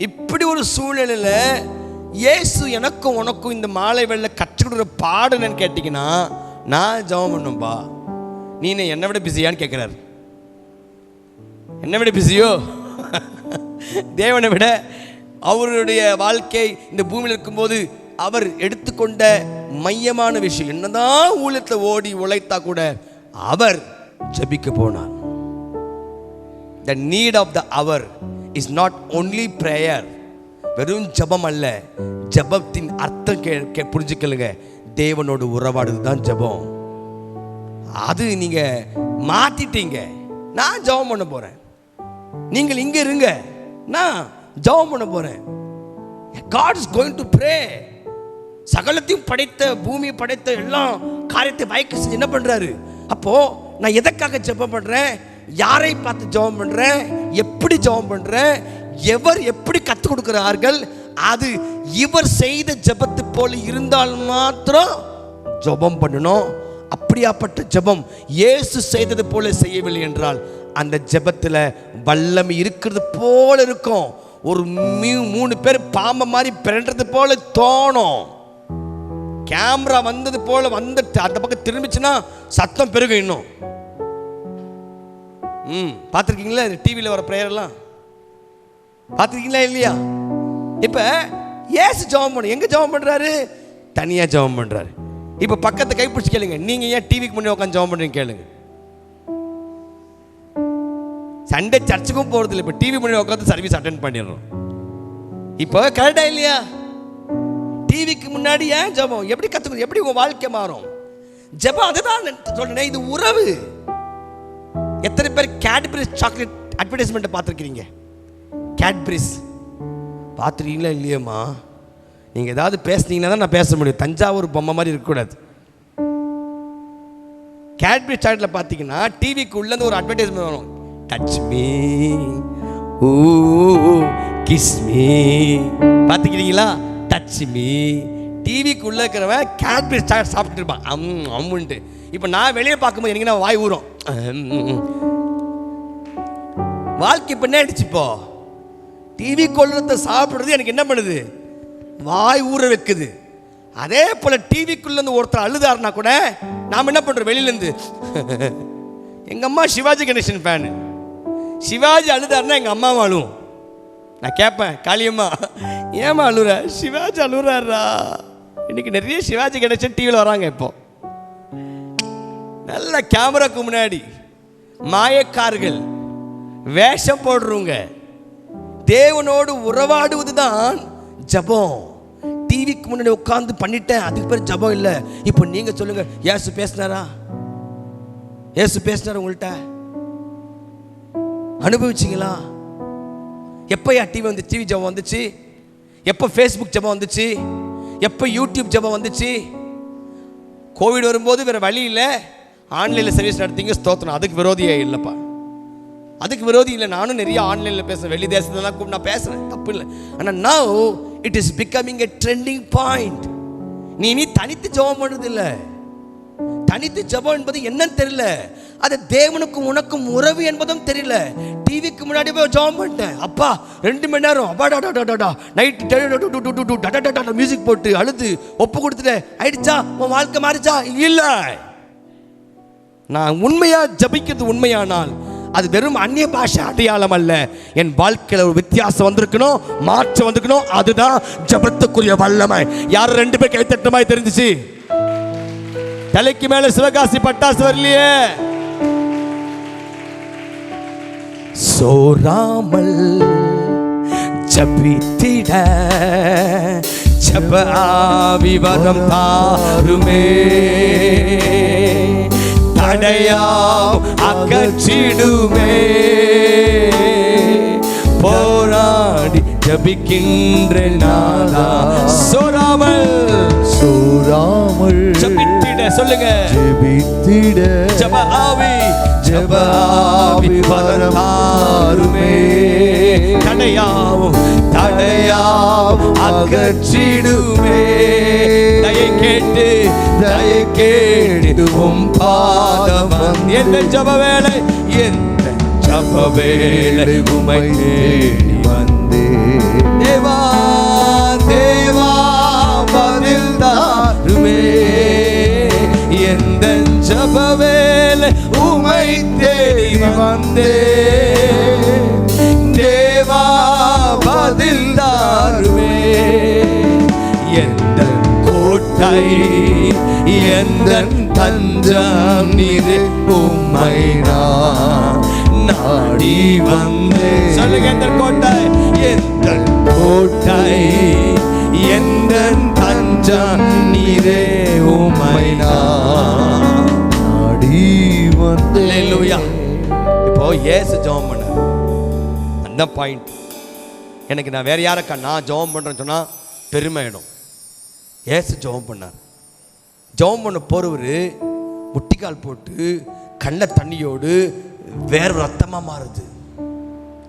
இப்படி ஒரு சூழ்நிலையில இயேசு எனக்கும் உனக்கும் இந்த மாலை வேளையில கற்றுக் கொடுக்குற பாடம் என்னன்னு கேட்டீங்கன்னா, நான் ஜெபம் பண்ணும்பா, நீ என்னை விட பிஸியான்னு கேட்கிறாரு. என்னை விட பிஸியோ? தேவனை விட அவருடைய வாழ்க்கை இந்த பூமியில் இருக்கும்போது அவர் எடுத்துக்கொண்ட மையமான விஷயம் என்னதான் ஊழியத்தில் ஓடி உழைத்தா கூட அவர் ஜெபிக்க போனார். The need of the hour is not only prayer. வெறும் ஜெபம் அல்ல, ஜெபத்தின் அர்த்தம் புரிஞ்சுக்கலுங்க. தேவனோடு உறவாடுறது தான் ஜெபம். அது நீங்க மாத்திட்டீங்க. நான் ஜெபம் பண்ண போறேன், நீங்கள் இங்க இருங்க, நான் ஜெபம் பண்ண போறேன். God is going to pray. சகலத்தையும் படைத்த, பூமியை படைத்த எல்லா காரியத்தை வாய்க்கு செஞ்சு என்ன பண்றாரு? அப்போ நான் எதற்காக ஜெபம் பண்றேன்? யாரை பார்த்து ஜெபம் பண்றேன்? எப்படி ஜெபம் பண்றேன்? எவர் எப்படி கற்றுக் கொடுக்கிறார்கள்? அது இவர் செய்த ஜெபத்து போல இருந்தால் மாத்திரம் ஜெபம் பண்ணணும். அப்படியாப்பட்ட ஜெபம் இயேசு செய்தது போல செய்யவில்லை என்றால் அந்த ஜெபத்தில் வல்லமை இருக்கிறது போல இருக்கும். ஒரு 3 பேர் பாம்பை மாதிரி பிறன்றது போல தோணும். கேமரா வந்தது போல வந்துட்டு அந்த பக்கம் திரும்பிச்சுன்னா சத்தம் பெருகும். இன்னும் பார்த்துருக்கீங்களா? டிவியில் வர பிரேயர் எல்லாம் பார்த்துருக்கீங்களா இல்லையா? இப்போ ஏசு ஜெபம் பண்ணு, எங்க ஜெபம் பண்றாரு? தனியா ஜெபம் பண்றாரு. இப்போ பக்கத்தை கைப்பிடிச்சு கேளுங்க, நீங்க ஏன் டிவிக்கு முன்னாடி உட்காந்து ஜெபம் பண்றீங்க கேளுங்க. சண்டே சர்ச்சுக்கும் போறது இல்லை, இப்போ டிவி முன்னாடி உட்காந்து சர்வீஸ் அட்டென்ட் பண்ணிடுறோம். இப்போ கரெக்டா இல்லையா? டிவிக்கு முன்னாடி ஏன் ஜெபம்? எப்படி கத்துக்கணும்? எப்படி உங்க வாழ்க்கை மாறும்? ஜெபம் அதுதான் சொல்றேன், இது உறவு. எத்தனை பேர் கேட்பரிஸ் சாக்லேட் அட்வர்டைஸ்மெண்ட் பார்த்துருக்கீங்க? கேட்பரிஸ் பார்த்துருக்கீங்களா இல்லையம்மா? நீங்கள் ஏதாவது பேசுனீங்கன்னா தான் நான் பேச முடியும். தஞ்சாவூர் பொம்மை மாதிரி இருக்கக்கூடாது. கேட்பரிஸ் சாக்லேட்டில் பார்த்தீங்கன்னா டிவிக்கு உள்ளேருந்து ஒரு அட்வர்டைஸ்மெண்ட் வரும். Touch me, oh kiss me. பார்த்துக்கிறீங்களா? Touch me. டிவிக்கு உள்ள இருக்கிறவன் கேட்பரிஸ் சாக்லேட் சாப்பிட்டு இருப்பான் அம்முன்ட்டு. இப்போ நான் வெளியே பார்க்கும்போது எனக்கு நான் வாய் ஊறும். வாழ்க்கை இப்போ என்ன ஆயிடுச்சு? இப்போ டிவி கொள்றத சாப்பிடுறது எனக்கு என்ன பண்ணுது? வாய் ஊற வைக்குது. அதே போல டிவிக்குள்ள இருந்து ஒருத்தர் அழுதாருனா கூட நாம என்ன பண்றோம்? வெளியிலேருந்து எங்க அம்மா சிவாஜி கணேசன் ஃபேனு, சிவாஜி அழுதாருன்னா எங்க அம்மாவும் அழுவும். நான் கேட்பேன், காளியம்மா ஏமா அழுற? சிவாஜி அழுறாரா? இன்னைக்கு நிறைய சிவாஜி கணேசன் டிவியில் வராங்க. இப்போ நல்ல கேமராக்கு முன்னாடி மாயக்காரர்கள், வேஷம் போடுறவங்க. தேவனோடு உறவாடுவது தான் ஜபம். டிவிக்கு முன்னாடி உட்கார்ந்து பண்ணிட்டேன், அதுக்கு பேர் ஜபம் இல்லை. இப்போ நீங்க சொல்லுங்க, ஏசு பேசினாரா? ஏசு பேசினாரா? உங்கள்கிட்ட அனுபவிச்சிங்களா? எப்போ டிவி வந்து டிவி ஜபம் வந்துச்சு? எப்போ ஃபேஸ்புக் ஜபம் வந்துச்சு? எப்போ யூடியூப் ஜபம் வந்துச்சு? கோவிட் வரும்போது வேற வழி இல்லை, ஆன்லைனில் சர்வீஸ் நடத்திங்க, ஸ்தோத்திரம். அதுக்கு விரோதியே இல்லைப்பா, அதுக்கு விரோதி இல்லை. நானும் நிறைய ஆன்லைனில் பேசுகிறேன், வெளி தேசத்துலாம் கூப்பிட்டு நான் பேசுகிறேன், தப்பு இல்லை. ஆனால் now it is becoming a trending point. நீ தனித்து ஜெபம் பண்ணுறது இல்லை. தனித்து ஜெபம் என்பது என்னன்னு தெரியல. அது தேவனுக்கும் உனக்கும் உறவு என்பதும் தெரியல. டிவிக்கு முன்னாடி போய் ஜெபம் பண்ணிட்டேன், அப்பா 2 மணி நேரம் அப்பாடா நைட் மியூசிக் போட்டு அழுது ஒப்பு கொடுத்துட்டேன், ஆயிடுச்சா? உன் வாழ்க்கை மாறிச்சா? இல்லை. நான் உண்மையா ஜபிக்கிறது உண்மையானால் அது வெறும் அந்நிய பாஷை அடையாளம் அல்ல. என் வாழ்க்கையில் ஒரு வித்தியாசம் வந்திருக்கணும், மாற்றம் வந்திருக்கணும். அதுதான் ஜபத்துக்குரிய வல்லமை. யாரும் 2 பேர் கைத்தட்டமாய் தெரிஞ்சிச்சு? தலைக்கு மேல சிவகாசி பட்டாசு வரலையே. சோராமல் ஜபித்திட ஜப ஆவி வரம் தாருமே, தடையாம் அகற்றிடுமே. போராடி ஜபிக்கின்ற நாதா, சோராமல் ஜபித்திட சொல்லுங்க. ஜெபித்திட ஜெப ஆவி வரமாறுமே, தடையாவும் அகற்றிடுமே. தயை கேட்டு உம் பாதம் எந்த ஜெப வேளை உம்மை தேடி வந்தே. தேவா தேவா பதில் தாருமே, எந்த ஜெப வேளை உம்மை தேடி வந்தே. தேவா பதில் தாருமே, எந்த கோட்டை எந்த தஞ்சம் நீரே, உம்மை நாடி வந்தே. சொல்லுங்க, எந்த கோட்டை எந்த தஞ்சம் நீரே, உம்மை நாடி வந்தே. அல்லேலூயா. இப்போ இயேசு ஜெபம் பண்ண அந்த பாயிண்ட் எனக்கு, நான் வேற யாரக்கா நான் ஜெபம் பண்றேன்னு சொன்னா பெருமையிடும். இயேசு ஜெபம் பண்ணார். ஜெபம் பண்ண போறவர் முட்டிக்கால் போட்டு கண்ண தண்ணியோடு வேற ரத்தமா மாறுது.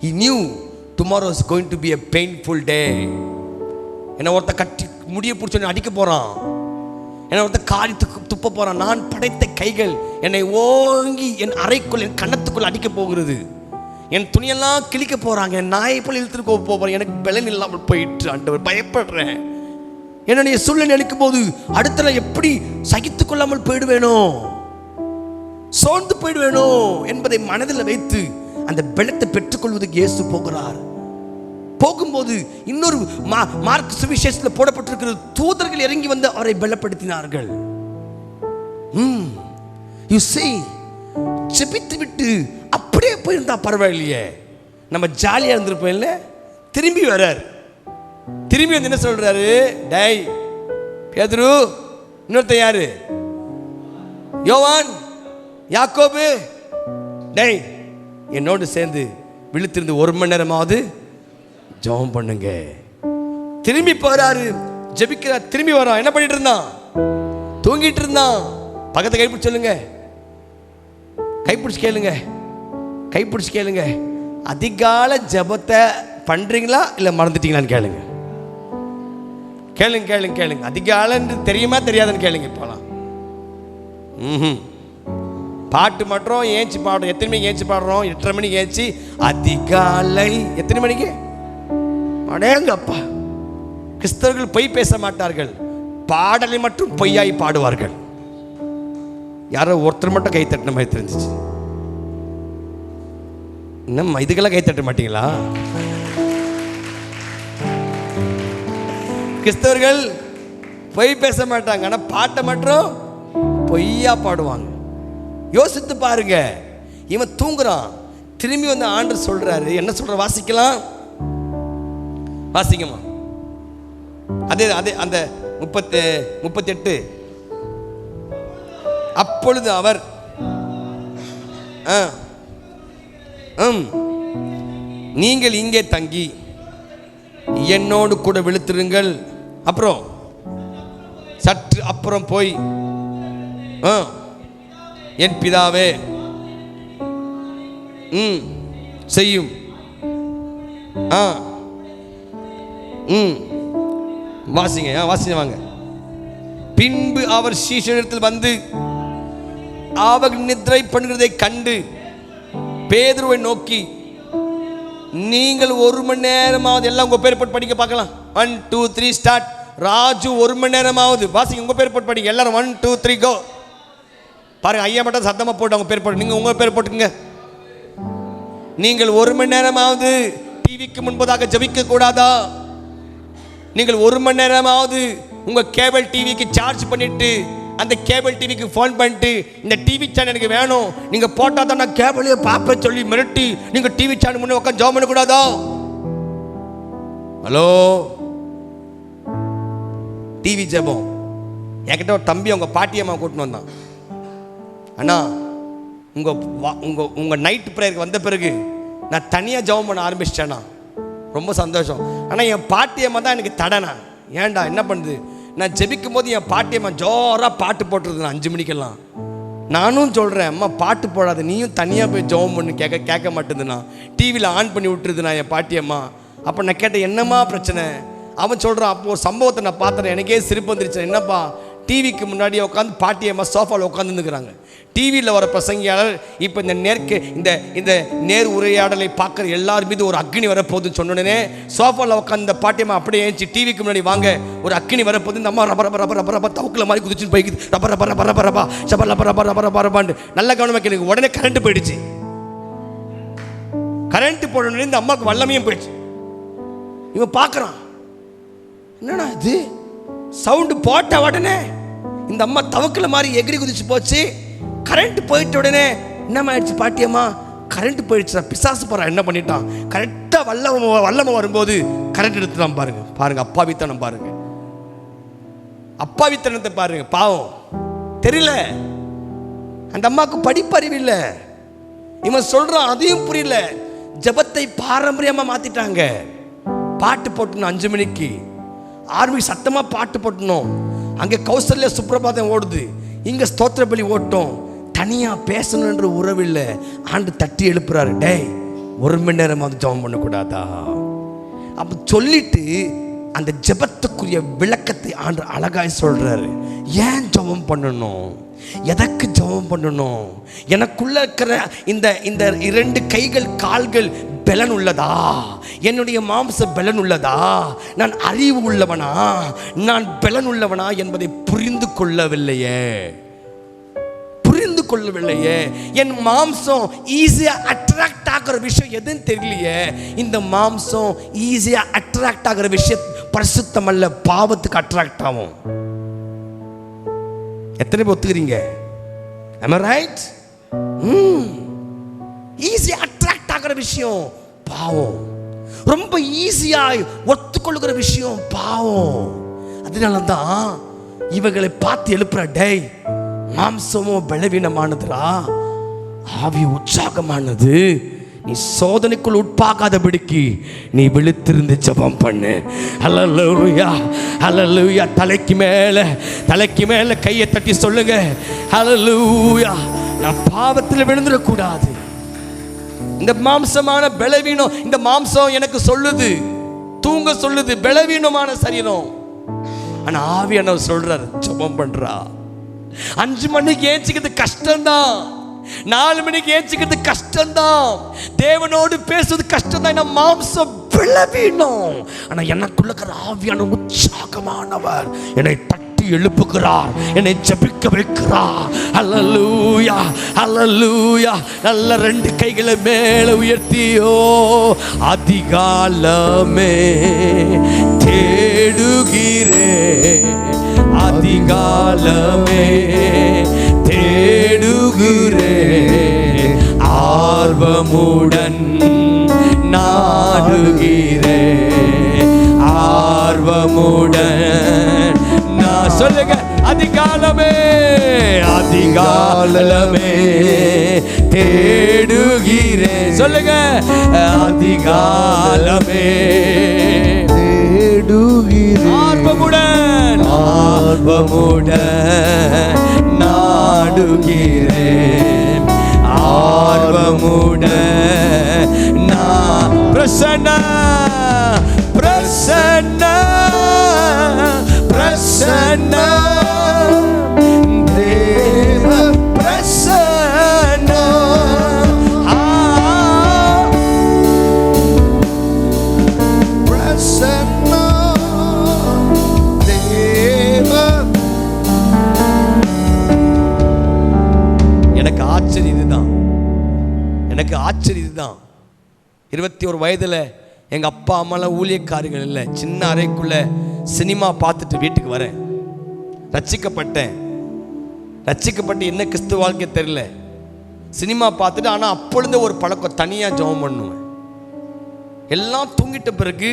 He knew tomorrow is going to be a painful day. என்ன ஒருத்த கட்டி முடிய பிடிச்ச அடிக்க போறான், என்னை ஒருத்த காரி துப்ப போறான். நான் படைத்த கைகள் என்னை ஓங்கி என் அறைக்குள் என் கண்ணத்துக்குள் அடிக்க போகிறது. என் துணியெல்லாம் கிழிக்க போறாங்க, என் நாயை போல் இழுத்துட்டு போறேன். எனக்கு பலன் இல்லாமல் போயிட்டு ஆண்டவர், பயப்படுறேன். என்னுடைய சூழ்நிலை நினைக்கும் போது அடுத்த எப்படி சகித்துக் கொள்ளாமல் போயிடுவேனோ, சோர்ந்து போயிடுவேனோ என்பதை மனதில் வைத்து அந்த பலத்தை பெற்றுக்கொள்வதற்கு இயேசு போகிறார். போகும்போது இன்னொரு மார்க் சுவிசேஷத்தில் போடப்பட்டிருக்கிற தூதர்கள் இறங்கி வந்து அவரை பலப்படுத்தினார்கள். You see, ஜெபித்து விட்டு அப்படியே போயிருந்தா பரவாயில்லையே, நம்ம ஜாலியா இருந்திருப்போம் இல்ல. திரும்பி வர்றார். திரும்பி வந்து என்ன சொல்றாரு? டேய் பேதுரு, இன்னொருத்த யாரு? யோவான், யாக்கோபு, டேய் என்னோடு சேர்ந்து விழித்திருந்து 1 மணி நேரமாவது ஜெபம் பண்ணுங்க. திரும்பி போறாரு, ஜெபிக்கிறார். திரும்பி வரான். என்ன பண்ணிட்டு இருந்தான்? தூங்கிட்டு இருந்தான். பக்கத்தை கைப்பிடிச்சு சொல்லுங்க, கைப்பிடிச்சு கேளுங்க, கைப்பிடிச்சு கேளுங்க. அதிகால ஜெபத்தை பண்றீங்களா இல்ல மறந்துட்டீங்களான்னு கேளுங்க. கேளுங்க கேளுங்க கேளுங்க. அதிகாலன்னு தெரியுமா தெரியாதுன்னு கேளுங்க. இப்போலாம் பாட்டு மட்டும் ஏஞ்சி பாடுறோம். எத்தனை மணிக்கு ஏஞ்சி பாடுறோம்? 8:30 மணிக்கு ஏஞ்சி அதிகாலை. எத்தனை மணிக்கு? அடேங்கப்பா. கிறிஸ்தவர்கள் பொய் பேச மாட்டார்கள், பாடலை மட்டும் பொய்யாய் பாடுவார்கள். யாரோ ஒருத்தர் மட்டும் கை தட்டின மாதிரி தெரிஞ்சிச்சு. நம்ம இதுக்கெல்லாம் கை தட்ட மாட்டீங்களா? கிறிஸ்தவர்கள் பொய் பேச மாட்டாங்க, ஆனா பாட்டை மட்டும் பொய்யா பாடுவாங்க. யோசித்து பாருங்க. இவன் தூங்குறான், திரும்பி வந்து ஆண்டவர் சொல்றாரு. என்ன சொல்ற? வாசிக்கலாம், வாசிக்கமா. அதே அதே அந்த 38. அப்பொழுது அவர் நீங்கள் இங்கே தங்கி என்னோடு கூட விழுத்திருங்கள். அப்புறம் சற்று அப்புறம் போய் என் பிதாவே செய்யும். வாசிங்க, வாசிங்க வாங்க. பின்பு அவர் சீஷனிடத்தில் வந்து அவர் நித்திரை பண்ணுகிறதை கண்டு பேதுருவை நோக்கி, நீங்கள் 1 மணி நேரமாவது, எல்லாம் உங்க பேர் போட்டு படிக்க பார்க்கலாம். 1 2 3 ஸ்டார்ட். ராஜு 1 மணி நேரமாவது வாசிங்க, உங்க பேர் போட்டு படிங்க எல்லாரும். 1 2 3 கோ. பாருங்க, ஐயா மட்டும் சத்தமா போட்டு அவங்க பேர் போட்டு, நீங்க உங்க பேர் போட்டுங்க. நீங்கள் 1 மணி நேரமாவது டிவிக்கு முன்பதாக ஜெபிக்க கூடாதா? நீங்கள் 1 மணி நேரமாவது உங்க கேபிள் டிவிக்கு சார்ஜ் பண்ணிட்டு அந்த கேபிள் டிவிக்கு ஃபோன் பண்ணிட்டு, இந்த டிவி சேனல் எனக்கு வேணும், நீங்க போட்டா தான் நான் கேபிளே பார்ப்பேன் சொல்லி மிரட்டி நீங்க டிவி சேனல் முன்னே உட்காந்து ஜெபம் பண்ண கூடாதா? ஹலோ, டிவி ஜெபம். என்கிட்ட ஒரு தம்பி அவங்க பாட்டியம்மா கூட்டின்னு வந்தான். அண்ணா, உங்க உங்க உங்க நைட் ப்ரேயருக்கு வந்த பிறகு நான் தனியாக ஜெபம் பண்ண ஆரம்பிச்சிட்டேண்ணா. ரொம்ப சந்தோஷம். ஆனால் என் பாட்டியம்மா தான் எனக்கு தடனா. ஏன்டா, என்ன பண்ணுது? நான் ஜெபிக்கும் போது என் பாட்டியம்மா ஜோராக பாட்டு போட்டுருது நான் 5 மணிக்கெல்லாம். நானும் சொல்கிறேன், அம்மா பாட்டு போடாத, நீயும் தனியாக போய் ஜெபம் பண்ணு. கேட்க மாட்டேதுண்ணா. டிவியில் ஆன் பண்ணி விட்டுருதுண்ணா என் பாட்டியம்மா. அப்போ நான் கேட்டேன், என்னம்மா பிரச்சனை? அவன் சொல்கிறான், அப்போ ஒரு சம்பவத்தை நான் பார்த்தேன், எனக்கே சிரிப்பு வந்துருச்சு. என்னப்பா, டிவிக்கு முன்னாடியே உட்காந்து பாட்டியம்மா சோஃபாவில் உட்காந்துருக்குறாங்க. டிவியில் வர பிரசங்கியாளர் இப்போ இந்த நேர் உரையாடலை பார்க்குற எல்லார் மீது ஒரு அக்னி வரப்போகுதுன்னு சொன்னோடனே சோஃபாவில் உட்காந்து இந்த பாட்டியம்மா அப்படியே ஏஞ்சி டிவிக்கு முன்னாடி வாங்க, ஒரு அக்னி வரப்போகுது. இந்த அம்மா ரப்ப தவுக்கில் மாதிரி குதிச்சுன்னு போய்க்குது. ரப்பா ரப்பரான்னு நல்ல கவனமாக எனக்கு. உடனே கரண்ட் போயிடுச்சு. கரண்ட் போடணுன்னு இந்த அம்மாவுக்கு வல்லமையும் போயிடுச்சு. இவன் பார்க்குறான், என்னடா இது சவுண்டு போட்ட உடனே இந்த அம்மா தவக்கில் மாதிரி எகிரி குதிச்சு போச்சு. கரண்ட் போயிட்ட உடனே என்னம்மா ஆயிடுச்சு பாட்டியம்மா? கரண்ட் போயிடுச்சு. பிசாசு போகிறான், என்ன பண்ணிட்டான்? கரெக்டாக வல்லமை வரும்போது கரண்ட் எடுத்துட்டான். பாருங்க அப்பாவித்தனம் பாருங்க, அப்பாவித்தனத்தை பாருங்க. பாவம் தெரியல, அந்த அம்மாவுக்கு படிப்பறிவு இல்லை. இவன் சொல்றான், அதையும் புரியல. ஜபத்தை பாரம்பரியமா மாத்திட்டாங்க. பாட்டு போட்டணும் 5 மணிக்கு, ஆர்மி சத்தமா பாட்டு போட்டணும். அங்கே கௌசல்யா சுப்ரபாதம் ஓடுது, இங்க ஸ்தோத்திர பலி ஓட்டும். தனியா பேசணுன்ற உறவில்லை. ஆண்டு தட்டி எழுப்புறாரு, டேய் 1 மணி நேரமாவது ஜெபம் பண்ணக்கூடாதா? அப்ப சொல்லிட்டு அந்த ஜெபத்துக்குரிய விளக்கத்தை ஆண்டு அழகாய் சொல்றாரு. ஏன் ஜெபம் பண்ணணும்? எதற்கு ஜெபம் பண்ணணும்? எனக்குள்ள இருக்கிற இந்த 2 கைகள் கால்கள் பலன் உள்ளதா? என்னுடைய மாம்ச பலன் உள்ளதா? நான் அறிவு உள்ளவனா? நான் பலன் உள்ளவனா என்பதை புரிந்து கொள்ளவில்லையே. என் மாம்சம் ஈஸியா அட்ராக்ட் ஆகிற விஷயம் எதுன்னு தெரியலையே. இந்த மாம்சம் ஈஸியா அட்ராக்ட் ஆகிற விஷயம் பரிசுத்தம் அல்ல, பாவத்துக்கு அட்ராக்ட் ஆகும். எத்தனை பேர் ஒத்துக்கிறீங்க? am I right? ஈஸியா அட்ராக்ட் ஆகிற விஷயம் பாவம். ரொம்ப ஈஸியா ஒத்துக்கொள்ளுகிற விஷயம் பாவம். அதனாலதான் இவங்களை பார்த்து எழுப்புற, டேய் மாம்சமோ பலவீனமானதுரா, ஆவி உற்சாகமானது. நீ சோதனைக்குள் உட்பாகாதபடிக்கு நீ விழித்திருந்து ஜெபம் பண்ணு. ஹல்லேலூயா, ஹல்லேலூயா. தலைக்கு மேல கையை தட்டி சொல்லுங்க, ஹல்லேலூயா. நான் பாவத்தில் விழுந்துடக்கூடாது. இந்த மாம்சமான பலவீனம், இந்த மாம்சம் எனக்கு சொல்லுது, தூங்க சொல்லுது, பலவீனமான சரீரம். ஆனா ஆவியானவர் சொல்றாரு, ஜெபம் பண்றா. 5 மணிக்கு ஏஞ்சிக்கிறது கஷ்டம்தான், 4 மணிக்கு ஏஞ்சிக்கிறது கஷ்டம்தான், தேவனோடு பேசுவது கஷ்டம்தான். நம்ம மாம்சம் பலவீனம். ஆனா எனக்குள்ள இருக்கிற ஆவியான உற்சாகமானவர் என்னை தட்டி எழுப்புகிறார், என்னை ஜெபிக்க வைக்கிறார். ஹல்லேலூயா, ஹல்லேலூயா. நல்ல 2 கைகளை மேல உயர்த்தியோ, அதிகாலமே தேடுகிறேன், அதிகாலமே தேடுகிறேன், ஆர்வமுடன் நாடுகிறேன், ஆர்வமுடன் நான். சொல்லுங்க, அதிகாலமே, அதிகாலமே தேடுகிறேன். சொல்லுங்க, அதிகாலமே தேடுகிறேன், ஆர்வமுடன், ஆர்வமுடன் நாடுகிறேன், ஆர்வமுடன் நான். பிரசன்ன, பிரசன்ன, பிரசன்ன தேவ பிரசன்ன. பிரசன்ன தேவ. எனக்கு ஆச்சரியம் இதுதான், எனக்கு ஆச்சரியம் இதுதான். 21 வயதில் எங்கள் அப்பா அம்மாலாம் ஊழியக்காரர்கள் இல்லை. சின்ன அறைக்குள்ள சினிமா பார்த்துட்டு வீட்டுக்கு வரேன். ரட்சிக்கப்பட்டு என்ன கிறிஸ்துவ வாழ்க்கை தெரியல, சினிமா பார்த்துட்டு. ஆனால் அப்பொழுது ஒரு பழக்கம், தனியாக ஜெபம் பண்ணுவேன். எல்லாம் தூங்கிட்ட பிறகு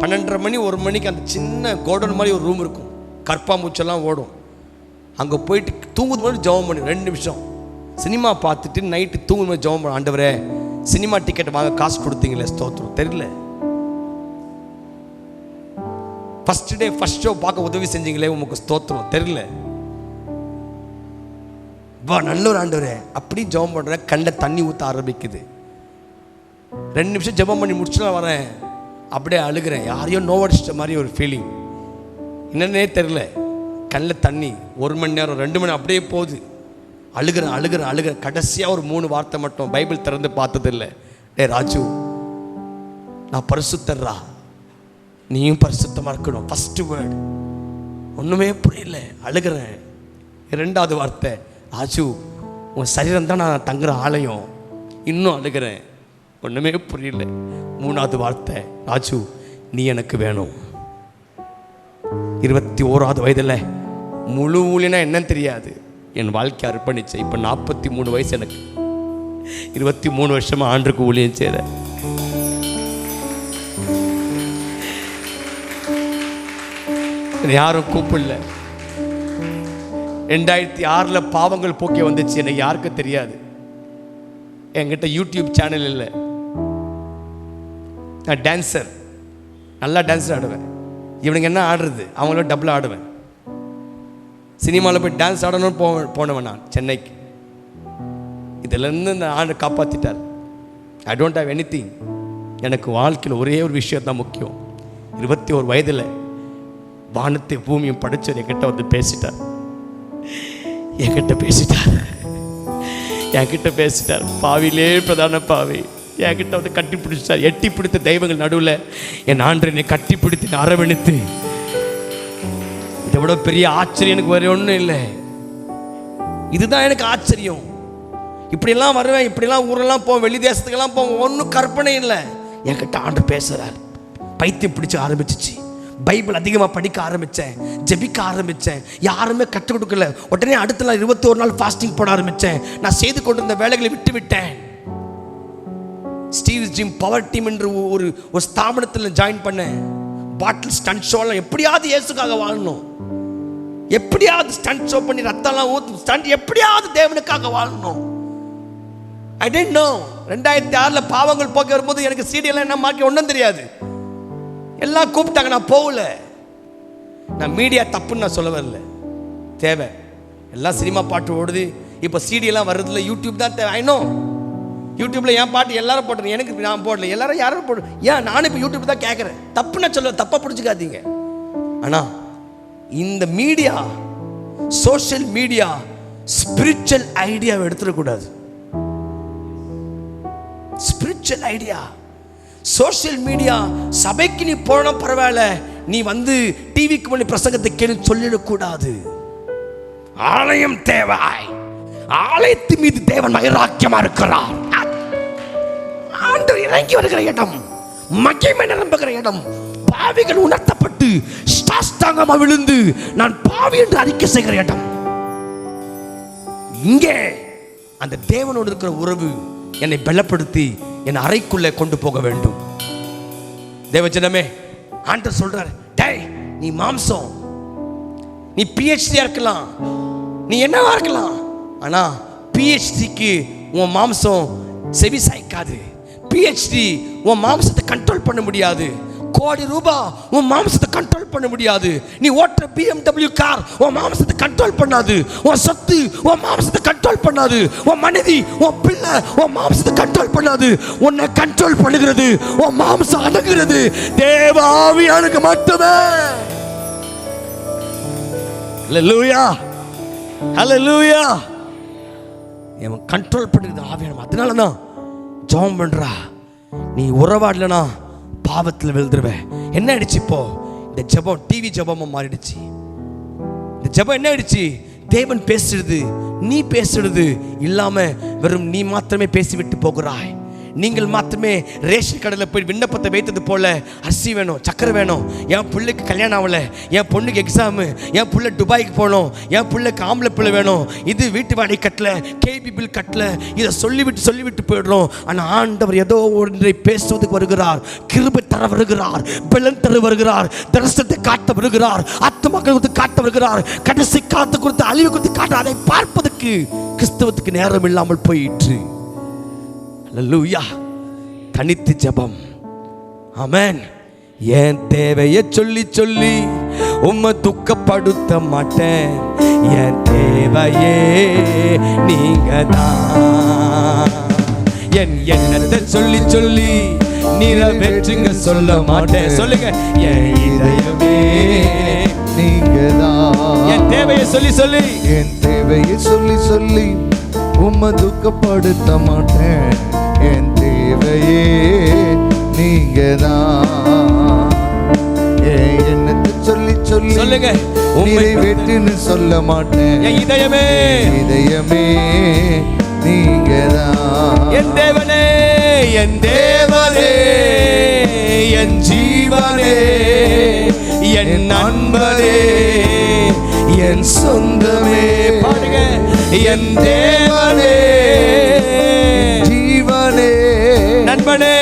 12:30 மணி 1 மணிக்கு அந்த சின்ன கோடன் மாதிரி ஒரு ரூம் இருக்கும், கற்பாம்பூச்செல்லாம் ஓடும். அங்கே போயிட்டு தூங்குது மாதிரி ஜெபம் பண்ணு 2 நிமிஷம். சினிமா பார்த்துட்டு நைட்டு தூங்கும்போது ஜெபம் பண்ண, ஆண்டவரே சினிமா டிக்கெட் வாங்க காசு கொடுத்தீங்களே, ஸ்தோத்திரம். தெரியல, ஃபர்ஸ்ட் டே ஃபர்ஸ்ட் ஷோ பார்க்க உதவி செஞ்சீங்களே, உங்களுக்கு ஸ்தோத்திரம். தெரியல வா நல்ல ஒரு ஆண்டவரே அப்படி ஜெபம் பண்ணுறேன். கண்ட தண்ணி ஊற்ற ஆரம்பிக்குது. 2 நிமிஷம் ஜெபம் பண்ணி முடிச்சுட்டு வரேன், அப்படியே அழுகிறேன். யாரையோ நோவடிச்சிட்ட மாதிரி ஒரு ஃபீலிங், என்னன்னே தெரில. கண்ணில் தண்ணி 1 மணி நேரம் 2 மணி அப்படியே போகுது. அழுகிறேன். கடைசியாக ஒரு 3 வார்த்தை மட்டும் பைபிள் திறந்து பார்த்ததில்லை. டே ராஜு, நான் பரிசுத்தர்றா, நீயும் பரிசுத்தமாக இருக்கணும். ஃபஸ்ட்டு வேர்டு ஒன்றுமே புரியல, அழுகிறேன். 2வது வார்த்தை, ராஜு உன் சரீரம் தான் நான் தங்குற ஆலயம். இன்னும் அழுகிறேன், ஒன்றுமே புரியல. 3வது வார்த்தை, ராஜு நீ எனக்கு வேணும். 21வது வயதில் முழு ஊழியனா என்னன்னு தெரியாது, என் வாழ்க்கை அர்ப்பணிச்சேன். இப்போ 43 வயசு எனக்கு. 23 வருஷமா ஆண்டுக்கு ஊழியம் செய்கிறேன். யாரும் கூப்பிடல. 2006 பாவங்கள் போக்கே வந்துச்சு. எனக்கு யாருக்கும் தெரியாது. என்கிட்ட யூடியூப் சேனல் இல்லை. நான் டான்ஸர், நல்லா டான்ஸ் ஆடுவேன். இவனுங்க என்ன ஆடுறது, அவங்களோட டபுளாக ஆடுவேன். சினிமாவில் போய் டான்ஸ் ஆடணும்னு போனவன் நான் சென்னைக்கு. இதிலேருந்து இந்த ஆண்டு காப்பாற்றிட்டார். I don't have anything. எனக்கு வாழ்க்கையில் ஒரே ஒரு விஷயம் தான் முக்கியம். 21 வயதில் வானத்தை பூமியும் படித்தவர் என்கிட்ட வந்து பேசிட்டார். என்கிட்ட பேசிட்டார். பாவிலே பிரதான பாவி என்கிட்ட வந்து கட்டி பிடிச்சார். எட்டி பிடித்த தெய்வங்கள் நடுவில் என் ஆண்டனை கட்டி பிடித்து அரவணைத்து, இதை விட பெரிய ஆச்சரியம் எனக்கு வேற ஒன்றும் இல்லை. இதுதான் எனக்கு ஆச்சரியம். இப்படிலாம் வருவேன், இப்படிலாம் ஊரெல்லாம் போவேன், வெளி தேசத்துக்கெல்லாம் போவேன், ஒன்றும் கற்பனை இல்லை. என்கிட்ட ஆண்டு பேசுகிறார். பைத்தியம் பிடிச்ச ஆரம்பிச்சிச்சு. பைபிள் அதிகமாக படிக்க ஆரம்பித்தேன், ஜெபிக்க ஆரம்பித்தேன். யாருமே கற்றுக் கொடுக்கல. உடனே அடுத்த நாள் 21 நாள் ஃபாஸ்டிங் போட ஆரம்பித்தேன். நான் செய்து கொண்டிருந்த வேலைகளை விட்டேன். ஸ்டீவ் ஜிம் பவர் டீம் என்று ஒரு ஸ்தாபனத்தில் ஜாயின் பண்ணேன். பாட்டில் ஸ்டண்ட் ஷோலாம் எப்படியாவது இயேசுக்காக வாழணும், எப்படியாவது ஸ்டண்ட் ஷோ பண்ணி ரத்தம்லாம் ஊற்றும், ஸ்டண்ட் எப்படியாவது தேவனுக்காக வாழணும். ஐ டென்ட் நோ. 2006 பாவங்கள் போக்க வரும்போது எனக்கு சீடியெல்லாம் என்ன மார்க்கெட் ஒன்றும் தெரியாது. எல்லாம் கூப்பிட்டாங்க, நான் போகல. நான் மீடியா தப்புன்னு நான் சொல்ல வரல, தேவை. எல்லாம் சினிமா பாட்டு ஓடுது, இப்போ சீடியெல்லாம் வருதுல, யூடியூப் தான் தேவை. ஐநோ யூடியூப்ல என் பாட்டு எல்லாரும் போட்டுருங்க, எனக்கு நான் போடல, எல்லாரும் யாரும் போடு. ஏன் நானும் இப்போ யூடியூப் தான் கேட்குறேன். தப்புன்னு நான் சொல்ல, தப்பாக பிடிச்சிக்காதீங்க. ஆனால் இந்த மீடியா, சோஷியல் மீடியா ஸ்பிரிச்சுவல் ஐடியாவை எடுத்துடக்கூடாது. ஸ்பிரிச்சுவல் ஐடியா, சோஷியல் மீடியா, சபைக்கு நீ போனா பரவாயில்ல, நீ வந்து டிவிக்கு முன்னாடி பிரசங்கத்தை கேள்வி சொல்லிடக்கூடாது. ஆலயம் தேவை. ஆலயத்து மீது தேவன் வைராக்கியமா இருக்கிறார். ஆண்டவர் இறங்கி வருகிற இடம், மகிமை நிரம்புகிற இடம், பாவிகள் உணர்த்தப்பட்டு சாஷ்டாங்கமா விழுந்து நான் பாவி என்று அறிக்கை செய்கிற இடம். இங்கே அந்த தேவனோடு இருக்கிற உறவு என்னை பலப்படுத்தி என் அறைக்குள்ளே கொண்டு போக வேண்டும். தேவஜனமே, ஆண்டவர் சொல்றார், டேய் நீ மாம்சம், நீ பிஹெச்டியா இருக்கலாம், நீ என்னவா இருக்கலாம், ஆனா பிஹெச்டிக்கு உன் மாம்சம் செவி சாய்க்காது. பிஹெச்டி உன் மாம்சத்தை கண்ட்ரோல் பண்ண முடியாது. கோடி ரூபாய் உன் மாம்சத்தை கண்ட்ரோல் பண்ண முடியாது. நீ ஓட்டுற BMW கார் உன் மாம்சத்தை கண்ட்ரோல் பண்ணாது. உன் சொத்து உன் மாம்சத்தை கண்ட்ரோல் பண்ணாது. உன் மனைவி, உன் பிள்ளை உன் மாம்சத்தை கண்ட்ரோல் பண்ணாது. உன்னை கண்ட்ரோல் பண்ணுகிறது உன் மாம்சம் அடங்குகிறது தேவ ஆவியானுக்கு மட்டுமே. ஹல்லேலூயா, ஹல்லேலூயா. அவன் கண்ட்ரோல் பண்ணுறது ஆவியானம். அதனால தான் ஜெபம் பண்றா. நீ உறவாடலனா பாவத்தில் விழுந்துருவேன். என்ன ஆயிடுச்சு இப்போ? இந்த ஜெபம் டிவி ஜெபமா மாறிடுச்சு. இந்த ஜெபம் என்ன ஆயிடுச்சு? தேவன் பேசுறது, நீ பேசுறது இல்லாம வெறும் நீ மாத்திரமே பேசிவிட்டு போகிறாய். நீங்கள் மாத்திரமே ரேஷன் கடையில் போய் விண்ணப்பத்தை வைத்தது போல அரிசி வேணும், சக்கரை வேணும், என் பிள்ளைக்கு கல்யாணம் ஆகல, என் பொண்ணுக்கு எக்ஸாமு, என் பிள்ளை துபாய்க்கு போகணும், என் பிள்ளைக்கு ஆம்பளை பிள்ளை வேணும், இது வீட்டு வாடகை கட்டல, கேபி பில் கட்டல, இதை சொல்லிவிட்டு போயிடுறோம். ஆனால் ஆண்டவர் ஏதோ ஒன்றை பேசுவதுக்கு வருகிறார், கிருபை தர வருகிறார், பலன் தர வருகிறார், தரிசனத்தை காட்ட வருகிறார், ஆத்துமாக்களை குறித்து காட்ட வருகிறார், கடைசி காலத்தை குறித்து, அழிவு குறித்து காட்ட. அதை பார்ப்பதற்கு கிறிஸ்தவத்துக்கு நேரம் இல்லாமல் போயிற்று. அல்லேலூயா. தனித்து ஜெபம். ஆமென். என் தேவையை சொல்லி சொல்லி உம்மை துக்கப்படுத்த மாட்டேன். என் தேவையே நீங்க தான். என் எண்ணத்தை சொல்லி சொல்லி நிறைவேற்றுங்க சொல்ல மாட்டேன். சொல்லுங்க, என் இதயமே நீங்கதான். என் தேவையை சொல்லி சொல்லி என் தேவையை சொல்லி சொல்லி உம்மை துக்கப்படுத்த மாட்டேன். என் தேவையே நீங்கதான். என் எண்ணத்தை சொல்லி சொல்லி சொல்லுங்க, நிறைவேற்றுன்னு சொல்ல மாட்டேன். என் இதயமே இதயமே நீங்கதான். என் தேவனே, என் தேவனே, என் ஜீவனே, என் நண்பனே, என் சொந்தமே. பாடுங்க, என் தேவனே, ஜீவனே, நண்பனே,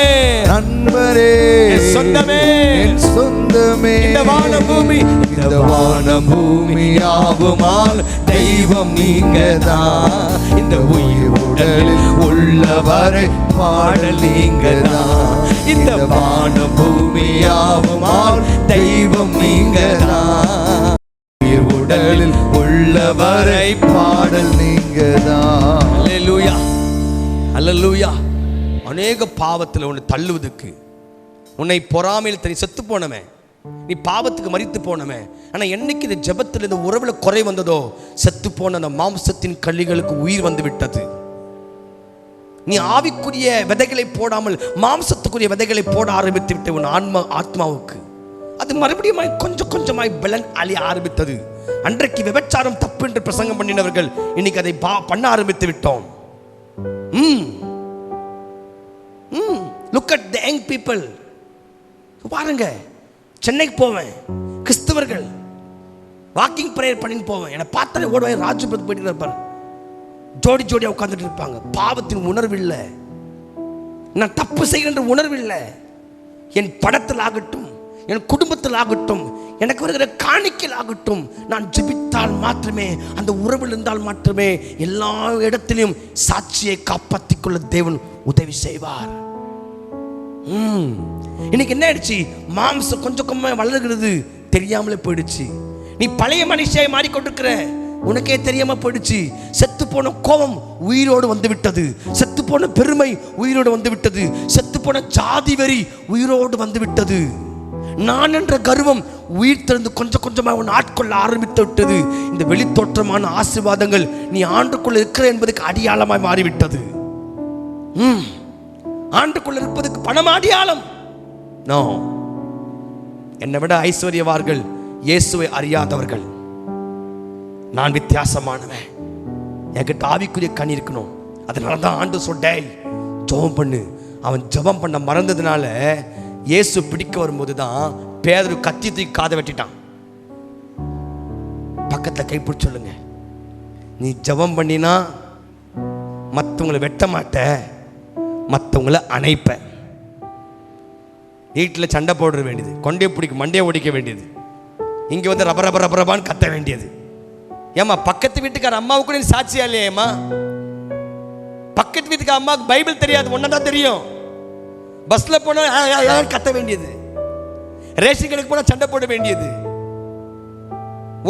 நண்பரே, என் சொந்தமே, என் சொந்தமே. இந்த வானம் பூமி, இந்த வானம் பூமி ஆகுமால் தெய்வம் நீங்கதான். இந்த உயிர் உடலில் உள்ளவரை பாடல் நீங்கதான். இந்த வானம் பூமி ஆகுமால் தெய்வம் நீங்கதான். உயிர் உடலில் உள்ளவரை பாடல் நீங்கதான். அல்லேலூயா, அல்லேலூயா. அநேக பாவத்தில் உன்னை தள்ளுவதுக்கு, உன்னை பொறாமையில் தனி செத்து போனவன், நீ பாவத்துக்கு மரித்து போனவன். ஆனால் என்னைக்கு இந்த ஜெபத்தில் இந்த உறவில் குறை வந்ததோ, செத்து போன அந்த மாம்சத்தின் கள்ளிகளுக்கு உயிர் வந்து விட்டது. நீ ஆவிக்குரிய விதைகளை போடாமல் மாம்சத்துக்குரிய விதைகளை போட ஆரம்பித்து விட்ட உன் ஆத்மாவுக்கு அது மறுபடியும் கொஞ்சம் கொஞ்சமாய் பலன் அழிய ஆரம்பித்தது. அன்றைக்கு விபச்சாரம் தப்பு என்று பிரசங்கம் பண்ணினவர்கள் இன்னைக்கு அதை பண்ண ஆரம்பித்து விட்டோம். Look at the young people. பாருங்க, சென்னைக்கு போவேன், கிறிஸ்தவர்கள் வாக்கிங் பிரேயர் பண்ணிட்டு போவேன். என்னை பார்த்தாலே ஓடுவேன். ராஜபுரத்து போயிட்டு இருப்பார், ஜோடி ஜோடியாக உட்காந்துட்டு இருப்பாங்க. பாவத்தின் உணர்வு இல்லை, நான் தப்பு செய்கின்ற உணர்வு இல்லை. என் படத்தில் ஆகட்டும், என் குடும்பத்தில் ஆகட்டும், எனக்கு வருகிற காணிக்கையில் ஆகட்டும், நான் ஜெபித்தால் மாத்திரமே, அந்த உறவில் இருந்தால் மாத்திரமே எல்லா இடத்திலும் சாட்சியை காப்பாற்றிக் கொள்ள தேவன் உதவி செய்வார். இன்னைக்கு என்ன ஆயிடுச்சு, மாம்சம் கொஞ்சம் கொஞ்சமாக வளர்கிறது, தெரியாமலே போயிடுச்சு. நீ பழைய மனுஷியாய் மாறிக்கொண்டிருக்கிற, உனக்கே தெரியாம போயிடுச்சு. செத்து போன கோபம் உயிரோடு வந்து விட்டது, செத்து போன பெருமை உயிரோடு வந்து விட்டது, செத்து போன ஜாதி வெறி உயிரோடு வந்து விட்டது. நான் என்ற கர்வம் உயிர் திறந்து கொஞ்சம் கொஞ்சமாக உன் ஆட்கொள்ள ஆரம்பித்து விட்டது. இந்த வெளித்தோற்றமான ஆசீர்வாதங்கள் நீ ஆண்டுக்குள்ள இருக்கிற என்பதுக்கு அடையாளமாய் மாறிவிட்டது. ஆண்டுக்குள்ள இருப்பதுக்கு பணம் அடையாளம். நோ, என்னை விட ஐஸ்வர்யவார்கள் இயேசுவை அறியாதவர்கள். நான் வித்தியாசமானவன், என்கிட்ட ஆவிக்குரிய கனி இருக்கணும். அதனால தான் ஆண்டு சொட்டேன், ஜெபம் பண்ணு. அவன் ஜெபம் பண்ண மறந்ததுனால இயேசு பிடிக்க வரும்போது தான் பேதுரு கத்தி தூக்கி காதை வெட்டிட்டான். பக்கத்தில் கைப்பிடிச்சு சொல்லுங்க, நீ ஜெபம் பண்ணினா மற்றவங்களை வெட்ட மாட்ட, மற்றவங்களை அணைப்ப. வீட்டில் சண்டை போட வேண்டியது, கொண்டையை பிடிக்க மண்டையை ஒடிக்க வேண்டியது, இங்கே வந்து ரப ரப ரபரபான்னு கத்த வேண்டியது. ஏமா பக்கத்து வீட்டுக்கார அம்மாவுக்கு நீ சாட்சியா இல்லையேம்மா? பக்கத்து வீட்டுக்கு அம்மாவுக்கு பைபிள் தெரியாது, ஒன்னதான் தெரியும். பஸ்ல போனா கத்த வேண்டியது, ரேஷன் கடைக்கு போனா சண்டை போட வேண்டியது,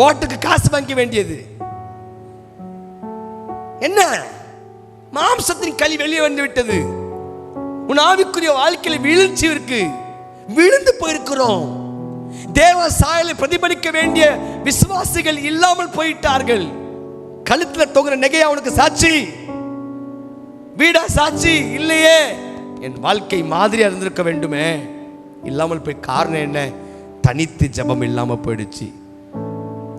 ஓட்டுக்கு காசு வாங்க வேண்டியது. என்ன மாம்சத்தின் களி வெளியே வந்து விட்டது. உன் ஆவிக்குரிய வாழ்க்கையில வீழ்ச்சி இருக்கு, விழுந்து போயிருக்கிறோம். தேவ சாயலை பிரதிபலிக்க வேண்டிய விசுவாசிகள் இல்லாமல் போயிட்டார்கள். கழுத்துல தொங்குற நெகையா அவனுக்கு சாட்சி, வீடா சாட்சி இல்லையே. என் வாழ்க்கை மாதிரியா இருந்திருக்க வேண்டுமே, இல்லாமல் போய் காரணம் என்ன? தனித்து ஜெபம் இல்லாம போயிடுச்சு,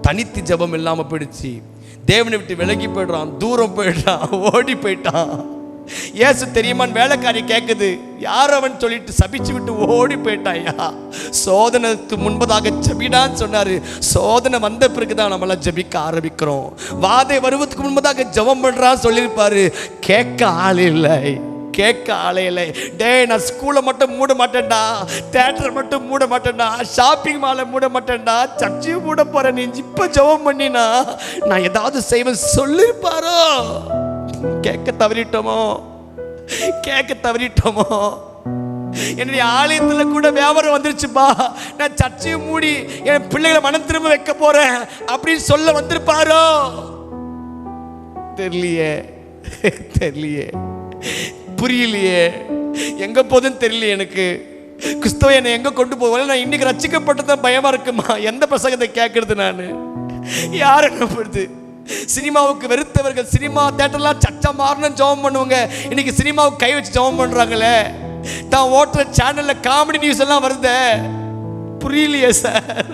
தனித்து ஜெபம் இல்லாம போயிடுச்சு. தேவனை விட்டு விலகி போயிடுறான், தூரம் போயிடுறான், ஓடி போயிட்டான். இயேசு தெரியுமான்னு வேலைக்காரி கேட்குது, யார் அவன் சொல்லிட்டு சபிச்சு விட்டு ஓடி போயிட்டாயா. சோதனைக்கு முன்பதாக ஜெபிடான்னு சொன்னாரு. சோதனை வந்த பிறகுதான் நம்மளாம் ஜெபிக்க ஆரம்பிக்கிறோம். வாதை வருவதுக்கு முன்பதாக ஜெபம் பண்றான்னு சொல்லியிருப்பாரு. கேட்க ஆள் இல்லை, கேட்க ஆளே இல்லை. டே, நான் ஸ்கூலை மட்டும் மூட மாட்டேன்டா, தியேட்டரை மட்டும் மூட மாட்டேன்டா, ஷாப்பிங் மாலை மூட மாட்டேன்டா, சர்ச்சையும் மூட போறேன், நீ இப்ப ஜெபம் பண்ணினா நான் ஏதாவது செய்வேன் சொல்லிருப்பாரோ. கேட்க தவறிட்டோமோ, கேட்க தவறிட்டோமோ. என்னுடைய ஆலயத்துல கூட வியாபாரம் வந்துருச்சுப்பா, நான் சர்ச்சையும் மூடி என் பிள்ளைகளை மனம் திரும்ப வைக்க போறேன் அப்படின்னு சொல்ல வந்திருப்பாரோ தெரியலையே, தெரியலையே, புரியலையே, எங்க போதுன்னு தெரியல எனக்கு. கிறிஸ்தவ என்னை எங்க கொண்டு போவல? நான் இன்னைக்கு ரட்சிக்கப்பட்டதான் பயமா இருக்குமா? எந்த பிரசங்கத்தை கேட்கறது? நான் யாரை நம்புறது? சினிமாவுக்கு வெறுத்தவர்கள் சினிமா தியேட்டர்லாம் சச்சா மாறணும் ஜெபம் பண்ணுவாங்க. இன்னைக்கு சினிமாவுக்கு கை வச்சு ஜெபம் பண்றாங்களே. தான் ஓட்டுற சேனல்ல காமெடி நியூஸ் எல்லாம் வருது. புரியலையே சார்.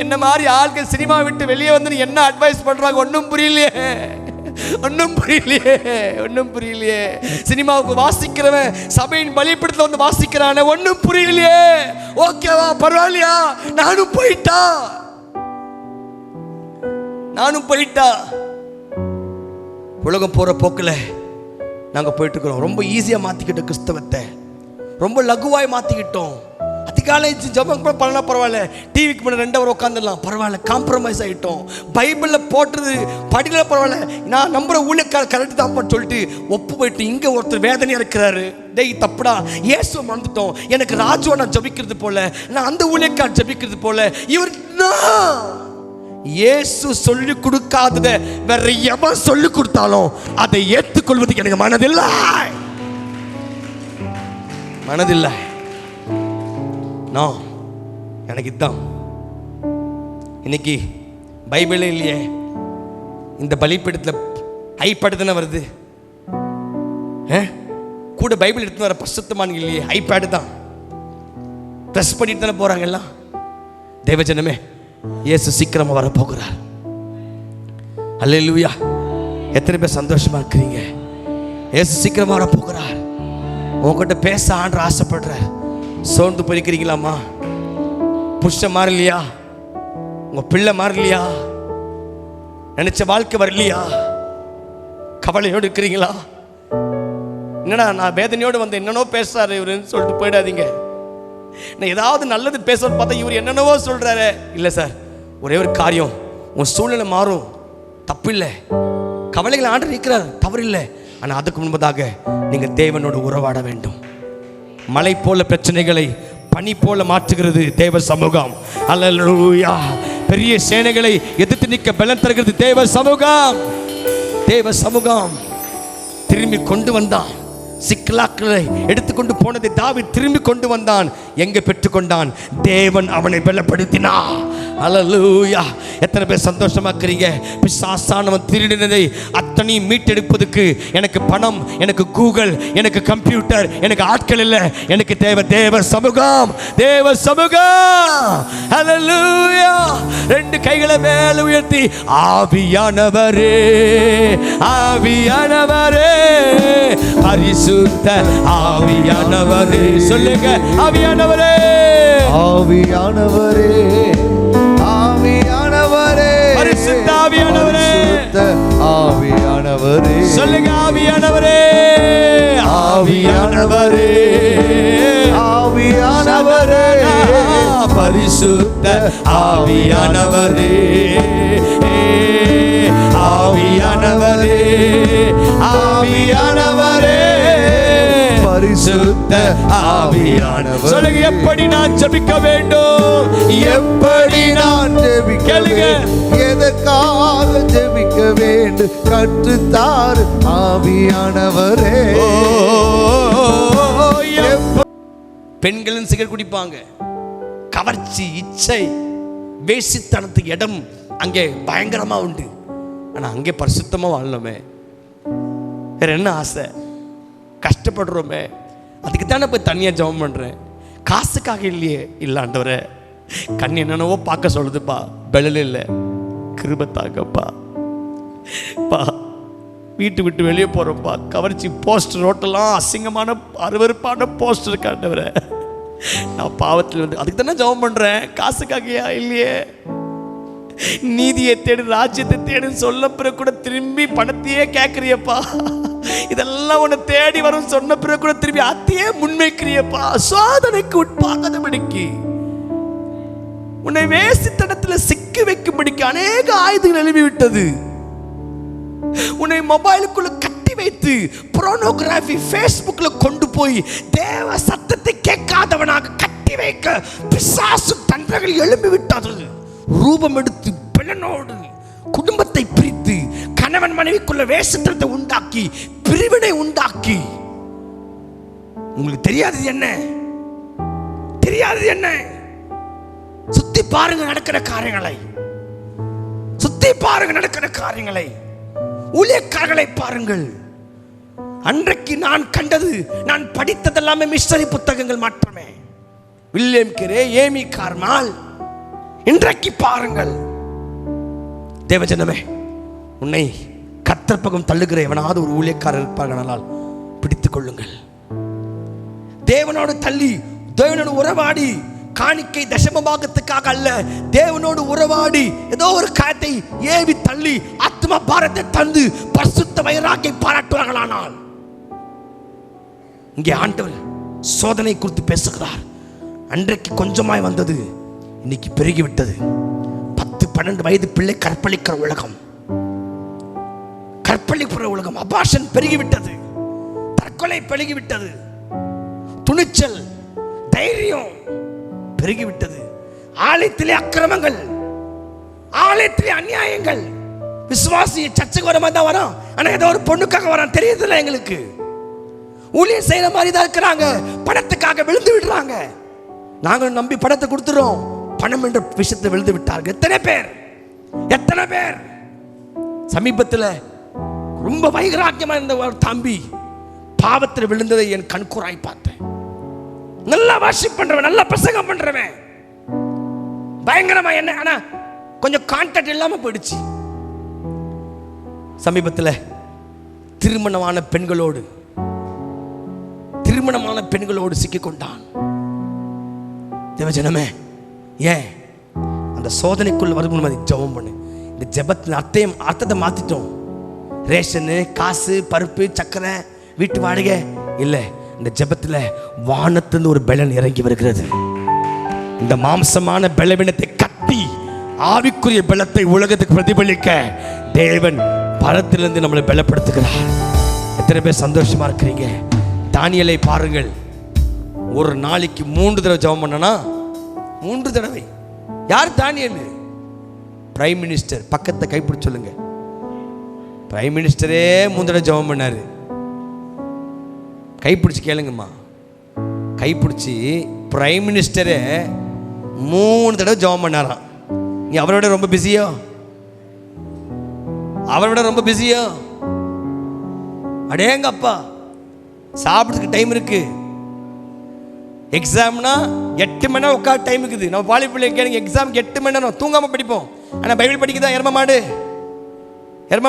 என்ன மாதிரி ஆட்கள் சினிமா விட்டு வெளியே வந்து என்ன அட்வைஸ் பண்றாங்க? ஒன்றும் புரியலையே, ஒன்றும் புரியலையே, ஒன்றும் புரியலையே. சினிமாவுக்கு வாசிக்கிறவன் சபையின் பலிபீடத்துல வந்து வாசிக்கிறானே, ஒன்றும் புரியலையே. ஓகேவா, பரவாயில்லையா, நானும் போயிட்டா, நானும் போயிட்டா. உலகம் போற போக்குல நாங்க போயிட்டு இருக்கிறோம். ரொம்ப ஈஸியா மாத்திக்கிட்டோம் கிறிஸ்தவத்தை, ரொம்ப லகுவாய் மாத்திக்கிட்டோம். அதிகாலை ஜெபம் கூட பண்ணா பரவாயில்ல, டிவிக்கு முன்னாடி 2 hour உட்காந்துடலாம் பரவாயில்ல, காம்ப்ரமைஸ் ஆகிட்டோம். பைபிளில் போட்டுறது படிக்கல பரவாயில்ல, நான் நம்புற ஊழியக்கார கரெக்ட் தான் சொல்லிட்டு ஒப்பு போயிட்டு இங்கே ஒருத்தர் வேதனையாக இருக்கிறாரு. டேய் தப்புடா, இயேசுவை மறந்துட்டோம். எனக்கு ராஜுவை நான் ஜபிக்கிறது போல, நான் அந்த ஊழியக்கார ஜபிக்கிறது போல. இவர் இயேசு சொல்லி கொடுக்காதத வேற எவன் சொல்லி கொடுத்தாலும் அதை ஏற்றுக்கொள்வதுக்கு எனக்கு மனதில்லை, மனதில்லை. எனக்கு இதுதான். இன்னைக்கு பைபிளே இல்லையே, இந்த பலிபீடத்தில் ஐபேட் தானே வருது. கூட பைபிள் எடுத்து வர பரிசுத்தமானவங்க இல்லையே, ஐபேடு தான். ட்ரெஸ் பண்ணிட்டு தானே போறாங்க எல்லாம். தேவஜனமே, இயேசு சீக்கிரமா வர போகிறார். அல்லேலூயா. எத்தனை பேர் சந்தோஷமா இருக்கிறீங்க? இயேசு சீக்கிரமா வர போகிறார். உங்ககிட்ட பேச ஆண்டு ஆசைப்படுற. சோர்ந்து போயிருக்கிறீங்களாமா? புருஷன் மாறலையா? உங்க பிள்ளை மாறலையா? நினைச்ச வாழ்க்கை வரலையா? கவலையோடு இருக்கிறீங்களா? என்னடா நான் வேதனையோடு வந்து என்னென்னோ பேசுறாரு இவருன்னு சொல்லிட்டு போயிடாதீங்க. நான் ஏதாவது நல்லது பேசணும்னு பார்த்தா இவர் என்னென்னவோ சொல்றாரு. இல்லை சார், ஒரே ஒரு காரியம், உன் சூழ்நிலை மாறும், தப்பு இல்லை. கவலைகள் ஆண்டு நிற்கிறார், தவறு இல்லை. ஆனால் அதுக்கு முன்பதாக நீங்க தேவனோடு உறவாட வேண்டும். மலை போல பிரச்சனைகளை பனி போல மாற்றுகிறது தேவ சமூகம். அல்லேலூயா. பெரிய சேனைகளை எதிர்த்து நிற்க பலன் தருகிறது தேவ சமூகம். தேவ சமூகம் திரும்பி கொண்டு வந்தான். சிக்கலாக்களை எடுத்துக்கொண்டு போனதை தாவீது திரும்பி கொண்டு வந்தான். எங்கே பெற்றுக்கொண்டான்? தேவன் அவனை பலப்படுத்தினார். அல்லேலூயா. எத்தனை பேர் சந்தோஷமா இருக்கிறீங்க? பிசாசானவன் திருடினதை அத்தனையும் மீட்டெடுப்பதுக்கு எனக்கு பணம், எனக்கு கூகுள், எனக்கு கம்ப்யூட்டர், எனக்கு ஆட்கள் இல்லை. எனக்கு தேவை தேவ சமூகம், தேவ சமூகம். அல்லேலூயா. 2 கைகளை மேல உயர்த்தி, ஆவியானவரே, ஆவியானவரே, பரிசுத்த ஆவியானவரே. சொல்லுங்க, ஆவியானவரே, ஆவியானவரே, ஆவியானவரே, பரிசுத்த ஆவியானவரே, பரிசுத்த ஆவியானவரே. சொல்லுங்க, ஆவியானவரே, ஆவியானவரே, ஆவியானவரே, பரிசுத்த ஆவியானவரே, ஆவியானவரே, ஆவியானவரே, பரிசுத்த ஆவியானவரே. சொல்லுங்க, எப்படி நான் ஜெபிக்க வேண்டும்? எப்படி நான் ஜெபிக்க வேண்டும்? எதற்காக ஜெபிக்க வேண்டும்? கற்றுத்தார் ஆவியானவரே. பெண்களும் சிகரெட் குடிப்பாங்க. கவர்ச்சி, இச்சை, வேசித்தனத்துக்கு இடம் அங்கே பயங்கரமா உண்டு. ஆனா அங்கே பரிசுத்தமா வாழணுமே. வேற என்ன ஆசை? கஷ்டப்படுறோமே, அதுக்கு தானே போய் தனியா ஜெபம் பண்றேன். காசுக்காக இல்லையே. இல்ல ஆண்டவரே, கண் என்னென்னவோ பார்க்க சொல்லுதுப்பா, பெலல் இல்லை, கிருபை தாங்கப்பா. பா, வீட்டு விட்டு வெளியே போறோம்ப்பா, கவர்ச்சி போஸ்டர், ரோட்டெல்லாம் அசிங்கமான அருவருப்பான போஸ்டர் காண்டவரை. நான் பாவத்தில் வந்து அதுக்கு தானே ஜெபம் பண்றேன், காசுக்காகையா இல்லையே. நீதியை தேடு, ராஜ்யத்தை தேடுன்னு சொல்ல பிறகு கூட திரும்பி பணத்தையே கேட்கிறியப்பா. இதெல்லாம் உன்னை தேடி வரும் சொன்ன பிறகு கூட திரும்பி அத்தையே முன்வைக்கிறியப்பா. சோதனைக்கு உட்பாகாதபடிக்கு, உன்னை வேசித்தனத்தில் சிக்கி வைக்கும்படிக்கு அநேக ஆயுதங்கள் எழுப்பி விட்டது. உன்னை மொபைலுக்குள்ள கட்டி வைத்து புரோனோகிராஃபி, ஃபேஸ்புக்ல கொண்டு போய் தேவ சத்தத்தை சத்தத்தை கேட்காதவனாக கட்டி வைக்க பிசாசு தந்திரங்கள் எழும்பி விட்டது. ரூபம் எடுத்து பெண்ணோடு குடும்பத்தை பிரித்து கணவன் மனைவிக்குள்ள வேஷத்தை உண்டாக்கி பிரிவினை உண்டாக்கி, உங்களுக்கு தெரியாது என்ன, தெரியாது என்ன, சுத்தி பாருங்க நடக்கிற காரியங்களை, சுத்தி பாருங்க நடக்கிற காரியங்களை, ஊழியக்காரர்களை பாருங்கள். அன்றைக்கு நான் கண்டது, நான் படித்தது எல்லாமே மிஷனரி புத்தகங்கள் மாற்றமே. William Carey, Amy Carmichael. இன்றைக்கு பாருங்கள் தேவஜனமே, உன்னை கர்த்தர் பக்கம் தள்ளுகிற எவனாவது ஒரு ஊழியக்காரர் இருப்பார்களால் பிடித்துக் கொள்ளுங்கள். தேவனோடு தள்ளி, தேவனோடு உறவாடி, காணிக்கை தசமபாகத்துக்காக அல்ல, தேவனோடு உறவாடி ஏதோ ஒரு காரியத்தை ஏவி தள்ளி ஆத்ம பாரத்தை தந்து பரிசுத்த வைராக்கியை பாராட்டுவார்களானால், இங்கே ஆண்டவர் சோதனை குறித்து பேசுகிறார். அன்றைக்கு கொஞ்சமாய் வந்தது, இன்னைக்கு பெருகிவிட்டது. 10-12 வயது பிள்ளை கற்பழிக்கிற உலகம், கற்பழிக்கிற உலகம், அபார்ஷன் பெருகிவிட்டது, தற்கொலை பெருகிவிட்டது, துணிச்சல் தைரியம் பெருகிவிட்டது. ஆலயத்திலே அக்கிரமங்கள், ஆலயத்திலே அநியாயங்கள். விசுவாசிய சர்ச்சைக்கு வர மாதிரி தான் வரோம், ஆனா ஏதோ ஒரு பொண்ணுக்காக வரான் தெரியுதுல்ல எங்களுக்கு. ஊழியர் செய்யற மாதிரி தான் இருக்கிறாங்க, பணத்துக்காக விழுந்து விடுறாங்க. நாங்களும் நம்பி பணத்தை கொடுத்துறோம், பணம் என்ற விஷயத்தை விழுந்து விட்டார்கள். எத்தனை பேர், எத்தனை பேர். சமீபத்தில் ரொம்ப வைராக்கியமா இருந்த ஒரு தம்பி பாவத்தில் விழுந்ததை என் கண்கூராய் பார்த்தேன். நல்லா வாஷிப் பண்றவன், நல்லா பிரசங்கம் பண்றவன், பயங்கரமா என்ன, ஆனா கொஞ்சம் கான்டாக்ட் இல்லாம போயிடுச்சு. சமீபத்தில் திருமணமான பெண்களோடு சிக்கிக்கொண்டான். தேவஜனமே, ஏன் அந்த சோதனைக்குள்ள வரும்போது ஜெபம் பண்ணு. இந்த ஜெபத்தின் அர்த்தத்தை மாத்திட்டோம். ரேஷனு, காசு, பருப்பு, சக்கரை, வீட்டு வாடகை இல்லை. இந்த ஜெபத்தில் வானத்திலிருந்து ஒரு பலன் இறங்கி வருகிறது. இந்த மாம்சமான பலவீனத்தை கட்டி ஆவிக்குரிய பலத்தை உலகத்துக்கு பிரதிபலிக்க தேவன் பலத்திலிருந்து நம்மளை பலப்படுத்துகிறார். எத்தனை பேர் சந்தோஷமா இருக்கிறீங்க? தானியேலை பாருங்கள், ஒரு நாளைக்கு 3 தடவை ஜெபம் பண்ணனா, 3 தடவை. யார் தானியேல்? Prime minister. பக்கத்தை கைப்பிடிச்சு சொல்லுங்க, பிரைம் மினிஸ்டரே 3 தடவை ஜெபம் பண்ணாரு. கைப்பிடிச்சு கேளுங்கம்மா, கைப்பிடிச்சு பிரைம் மினிஸ்டரே 3 தடவை ஜெபம் பண்ணாராம். நீ அவரோட ரொம்ப பிஸியோ? அவரோட ரொம்ப பிஸியோ? அடேங்கப்பா, சாப்பிட்றதுக்கு டைம் இருக்கு. எக்ஸாம்னா 8 மணி நேரம் உட்கார டைம் இருக்குது. நம்ம பாலி பிள்ளை கேளுங்க, எக்ஸாமுக்கு 8 மணி நேரம் தூங்காம படிப்போம். ஆனால் பைபிள் படிக்குதா? எரும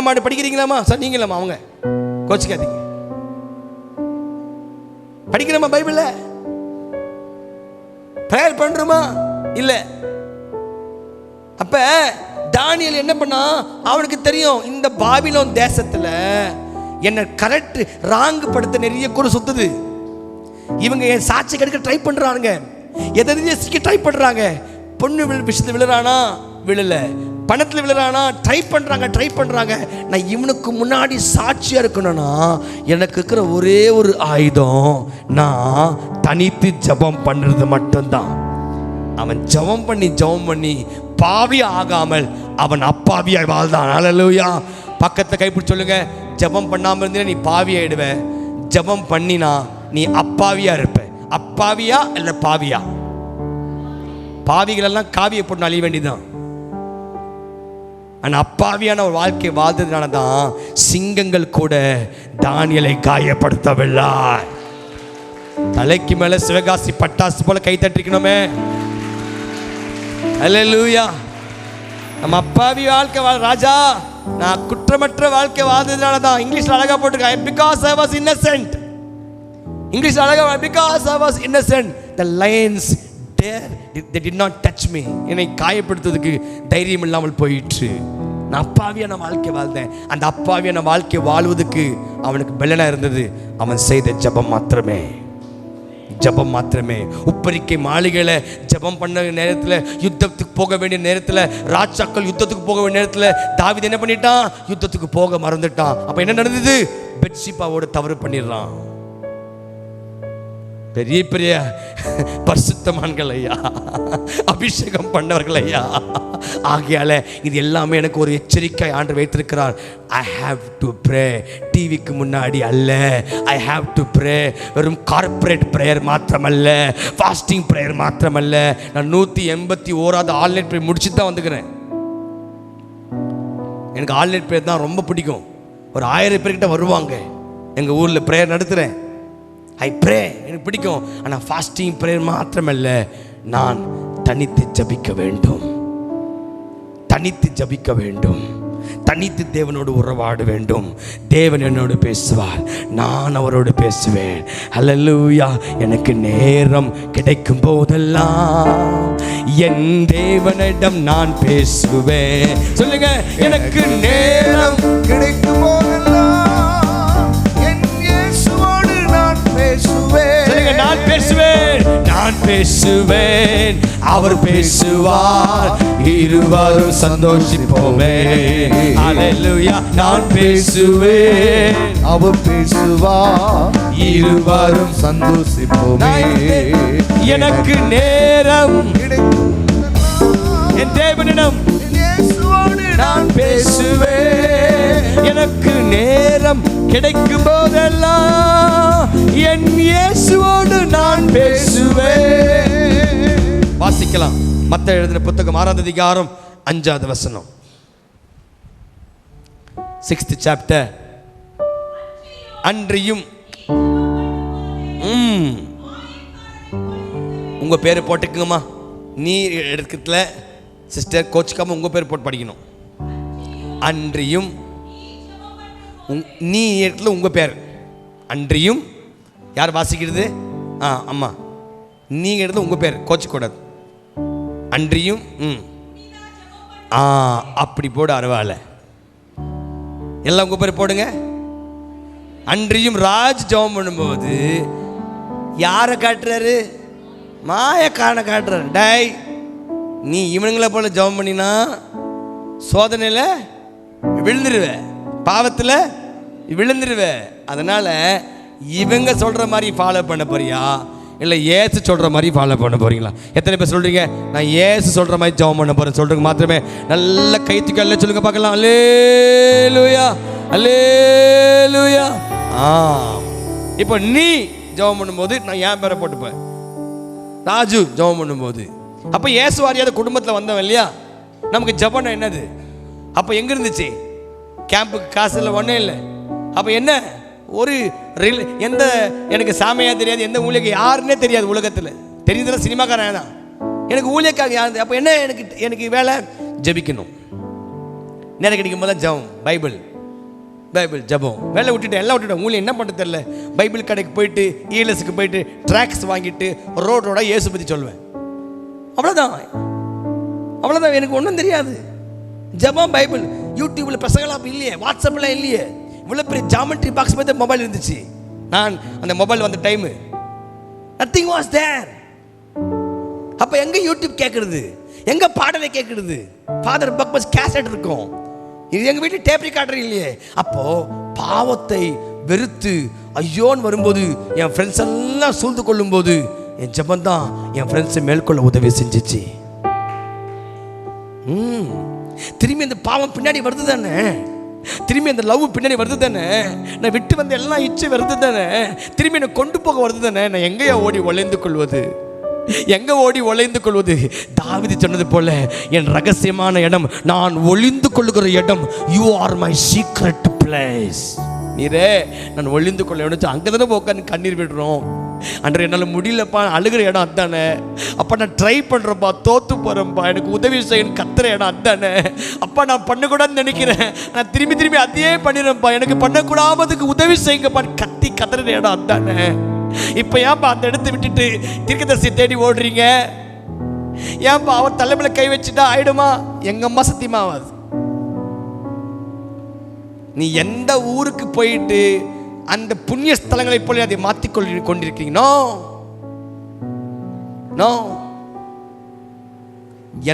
மாடு படிக்கிறீங்களாமா? சார் நீங்களாமா? அவங்க கோச்சிக்காதீங்க, படிக்கிறோமா? பைபிள்ல பிரேயர் பண்றோமா? இல்ல. அப்ப தானியேல் என்ன பண்ணா, அவனுக்கு தெரியும் இந்த பாபிலோன் தேசத்துல என்ன கரெக்ட் ராங் படுத்த நிறைய கூட சுத்துது. இவங்க என் சாட்சி கெடுக்க ட்ரை பண்றாங்க, எதிர்க்க ட்ரை பண்றாங்க. பொண்ணு விஷயத்துல விழுறானா? விழல. பணத்துல விழுறானா? ட்ரை பண்றாங்க. நான் இவனுக்கு முன்னாடி சாட்சியா இருக்கணும்னா எனக்கு இருக்கிற ஒரே ஒரு ஆயுதம், நான் தனித்து ஜெபம் பண்றது மட்டும்தான். அவன் ஜெபம் பண்ணி பாவி ஆகாமல் அவன் அப்பாவியாய் வாழ்ந்தான். ஹல்லேலூயா. பக்கத்தை கைப்பிடிச்சு சொல்லுங்க, ஜெபம் பண்ணாம இருந்தீங்கன்னா நீ பாவி ஆயிடுவ, ஜெபம் பண்ணினா நீ அப்பாவியா இருப்ப. அப்பாவியா இல்ல பாவியா? பாவிகள் எல்லாம் காவியை போட்டு அழிய வேண்டியதுதான். ஆனா அப்பாவியான ஒரு வாழ்க்கை வாழ்ந்ததுனால தான் சிங்கங்கள் கூட தானியேலை காயப்படுத்தவில்லை. தலைக்கு மேல சிவகாசி பட்டாசு போல கை தட்டிக்கணுமே. ஹல்லேலூயா. நம்ம அப்பாவி வாழ்க்கை ராஜா, நான் குற்றமற்ற வாழ்க்கை வாழ்ந்ததுனால தான். இங்கிலீஷ்ல அழகா போட்டிருக்கேன், because I was innocent. இங்கிலீஷ்ல அழகா, because I was innocent, the lions they did not touch me. என்னை காயப்படுத்துறதுக்கு தைரியம் இல்லாமல் போயிற்று. நான் அப்பாவியான வாழ்க்கை வாழ்ந்தேன். அந்த அப்பாவியான வாழ்க்கை வாழ்வதற்கு அவனுக்கு பலனா இருந்தது அவன் செய்த ஜெபம் மாத்திரமே. உப்பரிக்கை மாளிகையில ஜெபம் பண்ண நேரத்தில், யுத்தத்துக்கு போக வேண்டிய நேரத்தில், ராஜாக்கள் யுத்தத்துக்கு போக வேண்டிய நேரத்தில் தாவீது என்ன பண்ணிட்டான்? யுத்தத்துக்கு போக மறந்துட்டான். அப்ப என்ன நடந்தது? பெத்ஷிபாவோட தவறு பண்ணிடுறான். பெரிய பெரிய பரிசுத்தமான்கள் ஐயா, அபிஷேகம் பண்ணவர்கள் ஐயா. ஆகையால இது எல்லாமே எனக்கு ஒரு எச்சரிக்கை ஆண்டு வைத்திருக்கிறார். I have to pray. டிவிக்கு முன்னாடி அல்ல, ஐ ஹாவ் டு ப்ரே. வெறும் கார்ப்பரேட் ப்ரேயர் மாத்திரமல்ல, ஃபாஸ்டிங் ப்ரேயர் மாத்திரமல்ல. நான் 181வது ஆன்லைன் ப்ரே முடிச்சுட்டு தான் வந்துக்கிறேன். எனக்கு ஆன்லைன் ப்ரேயர் தான் ரொம்ப பிடிக்கும். ஒரு 1000 பேர்கிட்ட வருவாங்க. எங்கள் ஊரில் ப்ரேயர் நடத்துகிறேன். ஐ ப்ரே, எனக்கு பிடிக்கும். ஆனால் ஃபாஸ்டிங் ப்ரேயர் மாத்திரமல்ல, நான் தனித்து ஜபிக்க வேண்டும், தனித்து ஜபிக்க வேண்டும், தனித்து தேவனோடு உறவாட வேண்டும். தேவன் என்னோடு பேசுவார், நான் அவரோடு பேசுவேன். ஹல்லேலூயா. எனக்கு நேரம் கிடைக்கும் போதெல்லாம் என் தேவனிடம் நான் பேசுவேன். சொல்லுங்க, எனக்கு நேரம் கிடைக்கும் போதெல்லாம் என் இயேசுவோடு நான் பேசுவேன். சொல்லுங்க, நான் பேசுவேன், நான் பேசுவேன், அவர் பேசுவார், இருவரும் சந்தோஷிப்போமே. ஹல்லேலூயா. நான் பேசுவேன், அவர் பேசுவார், இருவரும் சந்தோஷிப்போமே. எனக்கு நேரம் என் தேவனிடம் நான் பேசுவேன். எனக்கு நேரம் கிடைக்கும் போதெல்லாம் என் இயேசுவோடு நான் பேசுவேன். வாசிக்கலாம். மத்தேயு எழுதின புத்தகம் 6ஆம் அதிகாரம் 5வது வசனம். 6th chapter. அன்றியும் உங்க பேரை போட்டுக்குங்கம்மா. நீ எடுக்கிறதுல சிஸ்டர் கோச்சுக்காம உங்க பேர் போட்டு படிக்கணும். அன்றியும் நீ இடத்துல உங்க பேர். அன்றியும் யார் வாசிக்கிறது? அம்மா. நீங்க இடத்துல உங்க பேர் கோச்சு கூடாது. அன்றியும் அப்படி போடு. அரவால எல்லாம் உங்க பேர் போடுங்க. அன்றியும் ராஜ் ஜெபம் பண்ணும்போது யாரை காட்டுறாரு? மாயக்காரனை காட்டுறாரு. டேய், நீ இவனுங்களை போல ஜெபம் பண்ணினா சோதனையில் விழுந்துருவ, பாவத்தில் விழுந்துருவ. அதனால இவங்க சொல்ற மாதிரி ஃபாலோ பண்ண போறியா, இல்லை ஏசு சொல்ற மாதிரி ஃபாலோ பண்ண போறீங்களா? எத்தனை பேர் சொல்றீங்க நான் ஏசு சொல்ற மாதிரி ஜெபம் பண்ண போறேன்? சொல்றதுக்கு மாத்திரமே நல்ல கைத்துக்கு அல்ல சொல்லுங்க பார்க்கலாம். அல்லேலூயா, அல்லேலூயா. இப்போ நீ ஜெபம் பண்ணும்போது நான் என் பேரை போட்டுப்பேன். ராஜு ஜெபம் பண்ணும்போது அப்போ ஏசு வாரியாத குடும்பத்தில் வந்தவன் இல்லையா? நமக்கு ஜெபம்னா என்னது? அப்போ எங்க இருந்துச்சு? கேம்புக்கு காசு இல்லை, ஒன்றும் இல்லை. அப்போ என்ன? ஒரு எந்த எனக்கு சாமியா தெரியாது, எந்த ஊழியக்கு யாருன்னே தெரியாது உலகத்தில். தெரியுதுல, சினிமாக்காரன் தான். எனக்கு ஊழியக்காக யாரு? அப்போ என்ன எனக்கு வேலை? ஜெபிக்கணும். நேரம் கிடைக்கும் போது ஜெபம், பைபிள் ஜெபம். வேலை விட்டுட்டேன், எல்லாம் விட்டுட்டேன். ஊழியம் என்ன பண்ண தெரியல. பைபிள் கடைக்கு போயிட்டு, ஈஎல்எஸ்க்கு போயிட்டு ட்ராக்ஸ் வாங்கிட்டு ரோடோட இயேசு பற்றி சொல்லுவேன். அவ்வளோதான். எனக்கு ஒன்றும் தெரியாது. ஜெபம், பைபிள். யூடியூப்ல பிரசங்கலாம் இல்லையே, வாட்ஸ்அப்லாம் இல்லையே. இவ்வளோ பெரிய ஜாமெட்ரி பாக்ஸ் மாதிரி மொபைல் இருந்துச்சு. நான் அந்த மொபைல் வந்த டைமு நத்திங் வாஸ் தேர். அப்போ எங்கே யூடியூப் கேட்குறது, எங்கே பாடலை கேட்குறது? ஃபாதர் பக்பஸ் கேசட் இருக்கும். இது எங்கள் வீட்டில் டேப் ரெக்கார்டர் இல்லையே. அப்போது பாவத்தை வெறுத்து ஐயோன்னு வரும்போது, என் ஃப்ரெண்ட்ஸ் எல்லாம் சூழ்ந்து கொள்ளும்போது என் ஜெபம் தான் என் ஃப்ரெண்ட்ஸை மேற்கொள்ள உதவி செஞ்சிச்சு. திரும்பி அந்த பாவம் பின்னாடி வருது தானே, திரும்பி அந்த லவ் பின்னாடி வருது தானே, நான் விட்டு வந்து எல்லாம் இச்சு வருது தானே, திரும்பி என்னை கொண்டு போக வருது தானே. நான் எங்கேயா ஓடி ஒளிந்து கொள்வது? எங்க ஓடி ஒளிந்து கொள்வது? தாவீது சொன்னது போல, என் ரகசியமான இடம், நான் ஒளிந்து கொள்ளுகிற இடம், you are my secret place. நீரே நான் ஒளிந்து கொள்ள இடம். அங்கே தானே உட்காந்து கண்ணீர் விடுறோம். அன்று என்னால் முடியலப்பா, அழுகிற இடம் அதானே. அப்பா நான் ட்ரை பண்ணுறேன்ப்பா, தோத்து போகிறேன்ப்பா, எனக்கு உதவி செய்யணும் கத்துற இடம் அதானே. அப்பா நான் பண்ணக்கூடாதுன்னு நினைக்கிறேன், நான் திரும்பி அதையே பண்ணிடுறேன்ப்பா, எனக்கு பண்ணக்கூடாததுக்கு உதவி செய்யுங்கப்பா, கத்தி கத்துற இடம் அதானே. இப்போ ஏன்பா அந்த இடத்தை விட்டுட்டு தீர்க்கதரிசி தேடி ஓடுறீங்க? ஏன்பா அவர் தலைமையில கை வச்சுட்டா ஆயிடுமா? எங்க அம்மா சத்தியமா ஆகாது. நீ எந்த ஊருக்கு போயிட்டு அந்த புண்ணிய ஸ்தலங்களை போல அதை மாற்றிக்கொள்ள கொண்டிருக்கீங்க? நோ.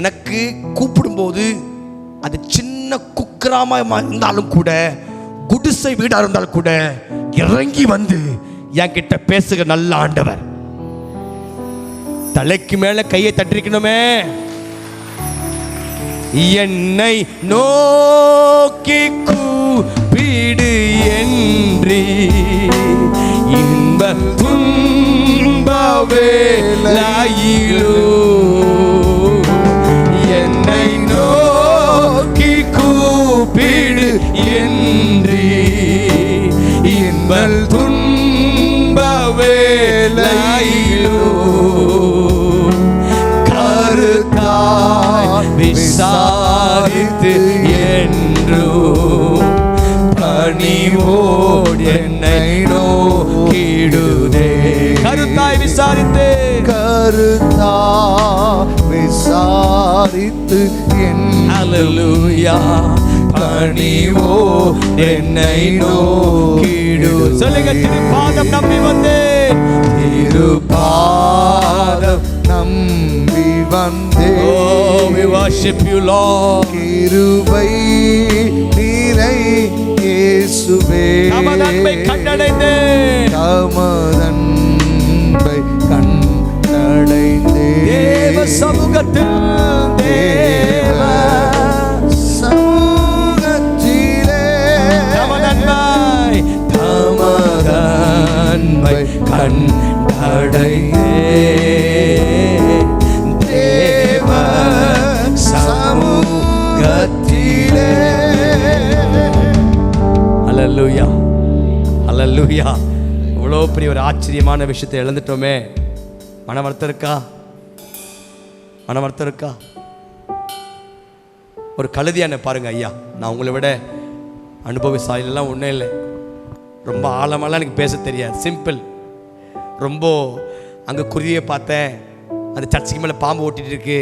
எனக்கு கூப்பிடும்போது அது சின்ன குக்கிராம இருந்தாலும் கூட, குடிசை வீடா இருந்தாலும் கூட, இறங்கி வந்து என்கிட்ட பேசுக நல்ல ஆண்டவர். தலைக்கு மேல கையை தட்டிருக்கணுமே. என்னை நோக்கி கூப்பிடு என்று இன்ப துன்ப வேளையிலோ என்னை நோக்கி கூப்பிடு என்று இன்ப துன்ப வேளையிலோ கருத்தாய் விசாரித்து என்றோ பணிவோடு என்னை நோக்கிடுதே. கருத்தாய் விசாரித்து ஹல்லேலூயா பணிவோடு என்னை நோக்கிடு. சொல்லுங்க, திருப்பாதம் நம்பி வந்தேன், திருப்பாதம் நம்பி வந்தேன். Oh, we worship you, Lord. கிருபை நீரை இயேசுவே, தமதன்பை கண்டடைந்தேன், தமதன்பை கண்டடைந்தேன். தேவ சமூகத்தில் தேவ சமூகத்திலே தமதன்பை கண்டடைந்தேன். தேவ சமூகத்திலே. அல்லேலூயா, அல்லேலூயா. இவ்வளோ பெரிய ஒரு ஆச்சரியமான விஷயத்தை இழந்துட்டோமே. மன வருத்தம் இருக்கா? மன வருத்தம் இருக்கா? ஒரு கழுதியான பாருங்க ஐயா, நான் உங்களை விட அனுபவசாலிலாம் ஒன்றும் இல்லை. ரொம்ப ஆழமெல்லாம் எனக்கு பேச தெரியாது, சிம்பிள். ரொம்ப அங்கே குருவியை பார்த்தேன், அந்த சர்ச்சுக்கு மேலே பாம்பு ஓட்டிகிட்டு இருக்கு,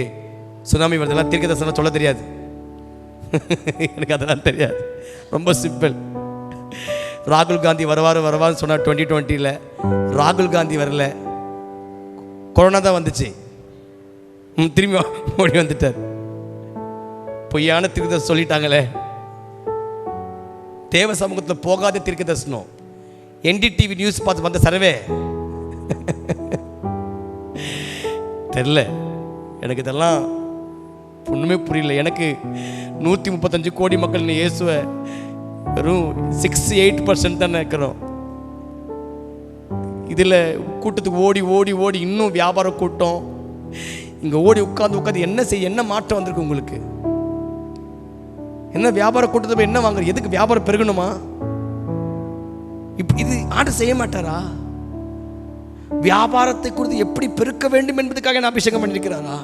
சுனாமி வருதெல்லாம் தீர்க்கதரிசனம் சொல்ல தெரியாது. எனக்கு அதெல்லாம் தெரியாது, ரொம்ப சிம்பிள். ராகுல் காந்தி வருவார்னு சொன்னார் 2020. ராகுல் காந்தி வரல, கொரோனா தான் வந்துச்சு, திரும்பி ஓடி வந்துட்டார். பொய்யான தீர்க்கதரிசனம் சொல்லிட்டாங்களே. தேவ சமூகத்தில் போகாத தீர்க்கதரிசனம். NDTV நியூஸ் பார்த்து வந்த சர்வே தெரியல எனக்கு. இதெல்லாம் ஒன்றுமே புரியல எனக்கு. 135 கோடி மக்கள் நீ இயேசுவை வெறும் 6-8% தானே இருக்கிறோம். இதில் கூட்டத்துக்கு ஓடி ஓடி ஓடி இன்னும் வியாபார கூட்டம். இங்கே ஓடி உட்காந்து என்ன செய்ய, என்ன மாற்றம் வந்திருக்கு உங்களுக்கு? என்ன வியாபார கூட்டத்தை போய் என்ன வாங்குற? எதுக்கு வியாபாரம் பெருகணுமா? இது ஆர்டர் செய்ய மாட்டாரா? வியாபாரத்தை குறித்து எப்படி பெருக்க வேண்டும் என்பதுக்காக என்ன அபிஷேகம் பண்ணியிருக்கிறாரா?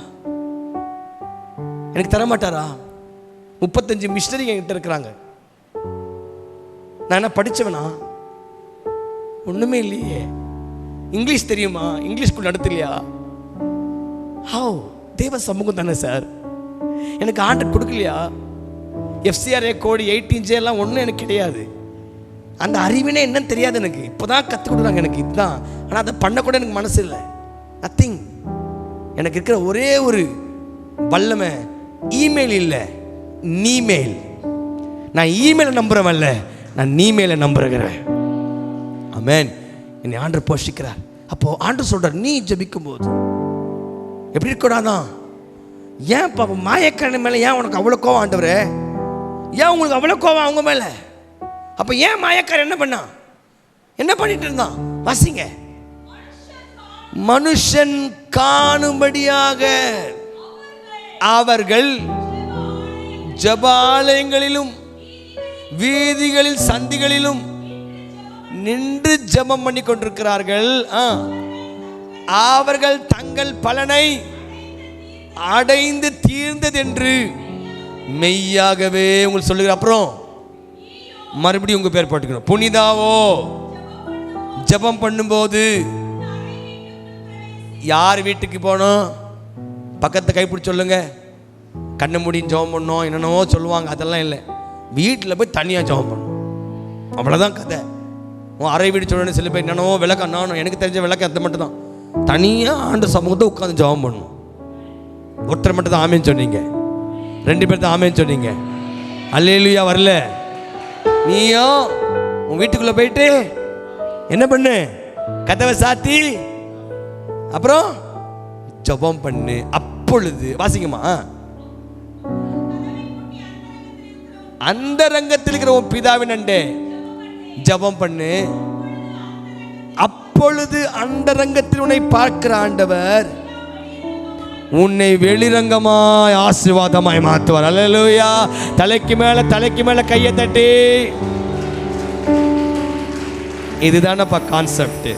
எனக்கு தர மாட்டாரா? 35 மிஷனரி என்கிட்ட இருக்கிறாங்க. நான் என்ன படித்தவனா? ஒன்றுமே இல்லையே. இங்கிலீஷ் தெரியுமா? இங்கிலீஷ் ஸ்கூல் நடத்தலையா? ஹவ்? தேவ சமூகம் தானே சார். எனக்கு ஆர்டர் கொடுக்கலையா? FCRA கோடி 18J எல்லாம் ஒன்றும் எனக்கு கிடையாது. அந்த அறிவினே என்னன்னு தெரியாது எனக்கு. இப்போ தான் கற்றுக் கொடுக்குறாங்க எனக்கு இதுதான். ஆனால் அதை பண்ணக்கூட எனக்கு மனசு இல்லை. நத்திங். எனக்கு இருக்கிற ஒரே ஒரு வல்லமை இமெயில் இல்லை, நீமெயில். நான் இமெயிலை நம்புகிறவன் இல்லை, நான் நீமெயிலை நம்புகிறேன். ஆமென். என்னை ஆண்டவர் போஷிக்கிறார். அப்போ ஆண்டவர் சொல்கிறார், நீ ஜெபிக்கும் போது எப்படி இருக்கக்கூடாதான்? ஏன் பாப்பா மாயக்காரன் மேலே ஏன் உனக்கு அவ்வளோ கோவம் ஆண்டவரே? ஏன் உங்களுக்கு அவ்வளோ கோவம் அவங்க மேலே? அப்போ ஏன் மாயக்காரன் என்ன பண்ணான்? என்ன பண்ணிட்டு இருந்தான்? வாசிங்க. மனுஷன் காணும்படியாக அவர்கள் ஜெபாலயங்களிலும் வீதிகளில் சந்திகளிலும் நின்று ஜெபம் பண்ணி கொண்டிருக்கிறார்கள். அவர்கள் தங்கள் பலனை அடைந்து தீர்ந்ததென்று மெய்யாகவே உங்களுக்கு சொல்லுகிற. அப்புறம் மறுபடியும் உங்க பேர் போட்டுக்கணும். புனிதாவோ ஜெபம் பண்ணும்போது யார் வீட்டுக்கு போனோம்? பக்கத்தை கைப்பிடிச்சு சொல்லுங்க. கண்ணை மூடின்னு ஜெபம் பண்ணோம், என்னென்னவோ சொல்லுவாங்க. அதெல்லாம் இல்லை. வீட்டில் போய் தனியாக ஜெபம் பண்ணணும். அவ்வளோதான் கதை. அரை வீடு சொல்லணும். சில பேர் என்னென்னவோ விளக்கம், நானும் எனக்கு தெரிஞ்ச விளக்கம் அந்த மட்டும் தான். தனியாக ஆண்டு சமூகத்தை உட்காந்து ஜெபம் பண்ணணும். ஒருத்தர் மட்டும் தான் ஆமேன்னு சொன்னீங்க, 2 பேர் தான் ஆமேன்னு சொன்னீங்க. அல்லேலூயா வரல. நீயும் உன் வீட்டுக்குள்ளே போயிட்டு என்ன பண்ணு? கதவை சாத்தி அப்புறம் ஜெபம் பண்ணு. அப்பொழுது வாசிங்கம்மா, அந்த ரங்கத்தில் இருக்கிற உன் பிதாவின் அண்டே ஜெபம் பண்ணு. அப்பொழுது அந்த ரங்கத்தில் உன்னை பார்க்கிற ஆண்டவர் உன்னை வெளிரங்கமாய் ஆசீர்வாதமாய் மாற்றுவார். அல்லேலூயா. தலைக்கு மேல கையை தட்டி, இதுதானப்பா கான்செப்ட்.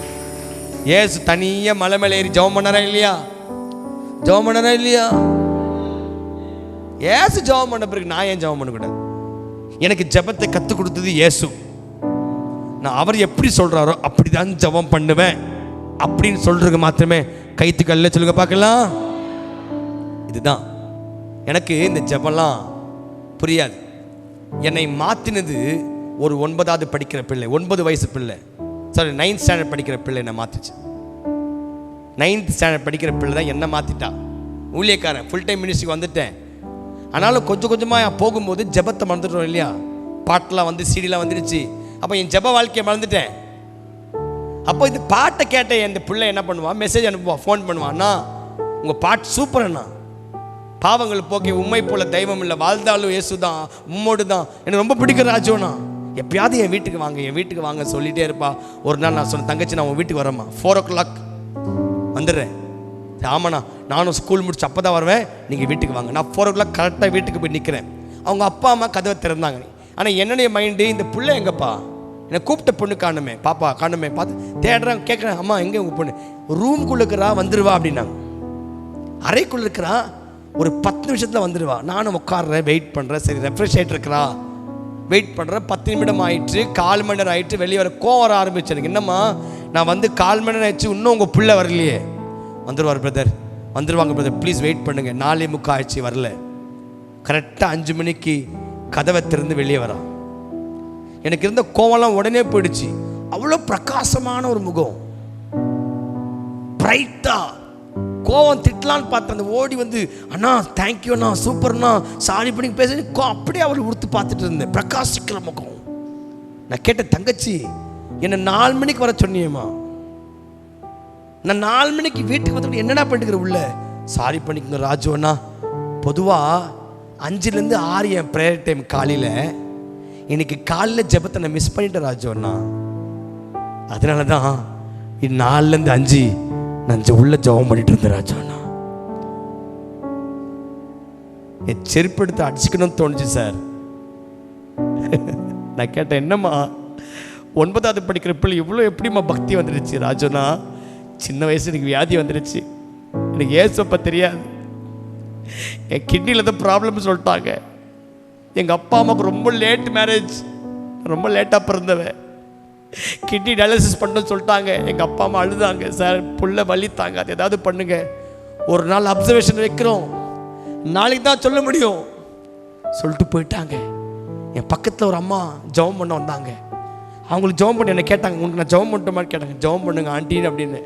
ஏசு தனியா மலை மேல ஏறி ஜெபம் பண்ணாரா இல்லையா? ஜெபம் பண்ணாரா இல்லையா? ஏசு ஜெபம் பண்ண பிறகு நான் ஏன் ஜெபம் பண்ணக்கூடாது? எனக்கு ஜெபத்தை கற்றுக் கொடுத்தது இயேசு. நான் அவர் எப்படி சொல்றாரோ அப்படிதான் ஜெபம் பண்ணுவேன் அப்படின்னு சொல்றது மாத்திரமே கைத்துக்கல்ல சொல்லுங்க பார்க்கலாம். இதுதான் எனக்கு இந்த ஜெபம்லாம் புரியாது. என்னை மாற்றினது ஒரு 9வது படிக்கிற பிள்ளை, 9 வயசு பிள்ளை, சாரி 9th ஸ்டாண்டர்ட் படிக்கிற பிள்ளை என்னை மாற்றிச்சு. 9th ஸ்டாண்டர்ட் படிக்கிற பிள்ளை தான் என்னை மாற்றிட்டா. ஊழியக்காரன் ஃபுல் டைம் மினிஸ்ட்ரிக்கு வந்துட்டேன். ஆனாலும் கொஞ்சம் கொஞ்சமாக போகும்போது ஜெபத்தை மறந்துட்டோம் இல்லையா? பாட்டெலாம் வந்து சீடிலாம் வந்துடுச்சு. அப்போ என் ஜெப வாழ்க்கையை மறந்துட்டேன். அப்போ இந்த பாட்டை கேட்ட என் பிள்ளை என்ன பண்ணுவான், மெசேஜ் அனுப்புவான், ஃபோன் பண்ணுவான், அண்ணா உங்கள் பாட்டு சூப்பர் அண்ணா, பாவங்கள் போக்கி உண்மை போல தெய்வம் இல்லை, வாழ்ந்தாலும் இயேசு தான், உம்மோடு தான், எனக்கு ரொம்ப பிடிக்கிற ராஜோண்ணா, எப்பயாவது என் வீட்டுக்கு வாங்க சொல்லிகிட்டே இருப்பா. ஒரு நாள் நான் சொன்னேன், தங்கச்சி நான் உன் வீட்டுக்கு வரேம்மா, 4 o'clock வந்துடுறேன். ஆமாண்ணா நானும் ஸ்கூல் முடிச்சு அப்போ தான் வருவேன், நீங்கள் வீட்டுக்கு வாங்க. நான் 4 o'clock கரெக்டாக வீட்டுக்கு போய் நிற்கிறேன். அவங்க அப்பா அம்மா கதவை திறந்தாங்க. ஆனால் என்னுடைய மைண்டு, இந்த பிள்ளை எங்கப்பா, என்னை கூப்பிட்ட பொண்ணு காணுமே, பாப்பா காணுமே, பார்த்து தேடுறேன், கேட்குறேன், அம்மா எங்கே உங்கள் பொண்ணு? ரூம்குள்ளே இருக்கிறா, வந்துடுவா அப்படின்னாங்க. அறைக்குள்ளே இருக்கிறா, ஒரு 10 நிமிஷத்தில் வந்துடுவா. நானும் உட்காடுறேன், வெயிட் பண்ணுறேன். சரி ரெஃப்ரெஷ் ஆகிட்டு இருக்கிறா, வெயிட் பண்ணுறேன். 10 நிமிடம் ஆயிடுச்சு, 4 மணி நேரம் ஆயிடுச்சு, வெளியே வர கோவம் வர ஆரம்பிச்சு எனக்கு. என்னம்மா நான் வந்து 4 மணி நேரம் ஆயிடுச்சு, இன்னும் உங்கள் பிள்ளை வரலையே? வந்துடுவார் பிரதர், வந்துடுவாங்க பிரதர், ப்ளீஸ் வெயிட் பண்ணுங்கள். 4:45 ஆயிடுச்சு, வரல. கரெக்டாக 5 மணிக்கு கதவை திறந்து வெளியே வரான். எனக்கு இருந்த கோவம்லாம் உடனே போயிடுச்சு. அவ்வளோ பிரகாசமான ஒரு முகம், பிரைட்டா. கோவம் திட்டலான்னு பார்த்தேன், அந்த ஓடி வந்து அண்ணா தேங்க்யூ அண்ணா, சூப்பர்ண்ணா, சாரி பண்ணி பேச, அப்படியே அவளை உடுத்து பார்த்துட்டு இருந்தேன், பிரகாசிக்கிற முகம். நான் கேட்ட, தங்கச்சி என்னை 4 மணிக்கு வர சொன்னியம்மா, நான் 4 மணிக்கு வீட்டுக்கு வந்து என்னடா பண்ணிட்டுக்கிற உள்ள? சாரி பண்ணிக்கோங்க ராஜு அண்ணா, பொதுவாக 5லேருந்து 6 என் ப்ரேயர் டைம் காலையில், இன்னைக்கு காலையில் ஜெபத்தை நான் மிஸ் பண்ணிட்டேன் ராஜு அண்ணா, அதனால தான் 4லேருந்து 5 நான் உள்ள ஜெபம் பண்ணிட்டு இருந்தேன் ராஜு அண்ணா. என் செருப்படுத்து அடிச்சுக்கணும்னு தோணுச்சு சார். நான் கேட்டேன், என்னம்மா 9வது படிக்கிற பிள்ளை இவ்வளோ எப்படிம்மா பக்தி வந்துடுச்சு? ராஜுண்ணா சின்ன வயசு எனக்கு வியாதி வந்துடுச்சு, எனக்கு ஏசப்ப தெரியாது, என் கிட்னியில் தான் ப்ராப்ளம் சொல்லிட்டாங்க, எங்கள் அப்பா அம்மாவுக்கு ரொம்ப லேட் மேரேஜ், ரொம்ப லேட்டாக பிறந்தவன், கிட்னி டயாலிசிஸ் பண்ணணும்னு சொல்லிட்டாங்க. எங்கள் அப்பா அம்மா அழுதாங்க, சார் புள்ள வலித்தாங்க, அது ஏதாவது பண்ணுங்க, ஒரு நாள் அப்சர்வேஷன் வைக்கிறோம், நாளைக்கு தான் சொல்ல முடியும் சொல்லிட்டு போயிட்டாங்க. என் பக்கத்தில் ஒரு அம்மா ஜெபம் பண்ண வந்தாங்க. அவங்களுக்கு ஜெபம் பண்ணி என்னை கேட்டாங்க, உங்களுக்கு நான் ஜெபம் பண்ணிட்ட மாதிரி கேட்டாங்க. ஜெபம் பண்ணுங்க ஆண்டின்னு அப்படின்னு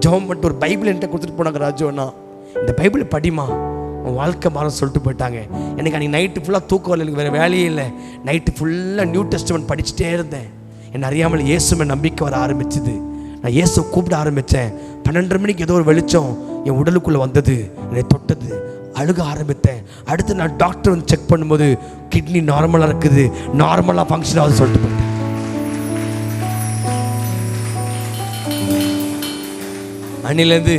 ஜெபம் பண்ணிட்டு ஒரு பைபிள் என்கிட்ட கொடுத்துட்டு போனாங்க. ராஜு அண்ணா இந்த பைபிளை படிமா, உன் வாழ்க்கை மாறும் சொல்லிட்டு போயிட்டாங்க. எனக்கு அன்றைக்கி நைட்டு ஃபுல்லாக தூக்கம் வரல, எனக்கு வேறு வேலையே இல்லை. நைட்டு ஃபுல்லாக நியூ டெஸ்டமென்ட் படிச்சுட்டே இருந்தேன். என்னை அறியாமல் இயேசுவை நம்பிக்கை வர ஆரம்பிச்சுது. நான் இயேசுவை கூப்பிட ஆரம்பித்தேன். 12:30 மணிக்கு ஏதோ ஒரு வெளிச்சம் என் உடலுக்குள்ளே வந்தது, என்னை தொட்டது, அழுக ஆரம்பித்தேன். அடுத்து நான் டாக்டர் வந்து செக் பண்ணும்போது கிட்னி நார்மலாக இருக்குது, நார்மலாக ஃபங்க்ஷன் ஆகுது சொல்லிட்டு போயிட்டேன். அன்னிலேருந்து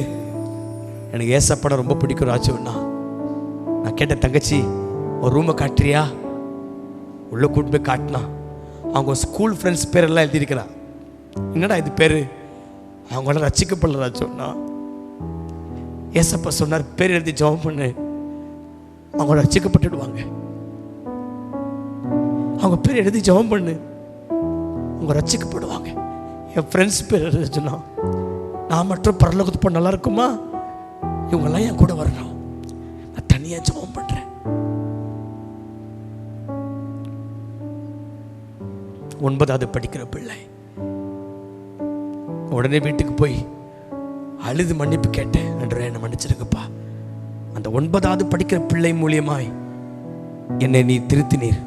எனக்கு ஏசப்படம் ரொம்ப பிடிக்கும் ராஜுண்ணா. நான் கேட்டேன், தங்கச்சி ஒரு ரூமை காட்டுறியா? உள்ளே கூட்டு போய் காட்டினா, அவங்க ஸ்கூல் ஃப்ரெண்ட்ஸ் பேரெல்லாம் எழுதியிருக்கிறான். என்னடா இது பேர்? அவங்களாம் ரசிக்கப்படல ராஜுண்ணா. ஏசப்பா சொன்னார், பேர் எழுதி ஜெபம் பண்ணு, அவங்க ரசிக்கப்பட்டுடுவாங்க. அவங்க பேர் எழுதி ஜெபம் பண்ணு, அவங்க ரசிக்கப்படுவாங்க. என் ஃப்ரெண்ட்ஸ் பேர் எழுதுனா, நான் மட்டும் பரலோகத்து போய் நல்லா இருக்குமா? இவங்கெல்லாம் என் கூட வரணும், நான் தனியாக ஜெபம் பண்ணுறேன். ஒன்பதாவது படிக்கிற பிள்ளை. உடனே வீட்டுக்கு போய் அழுது மன்னிப்பு கேட்டேன். அன்றே என்னை மன்னிச்சிருக்குப்பா, அந்த 9வது படிக்கிற பிள்ளை மூலியமாய் என்னை நீ திருத்தினீர்.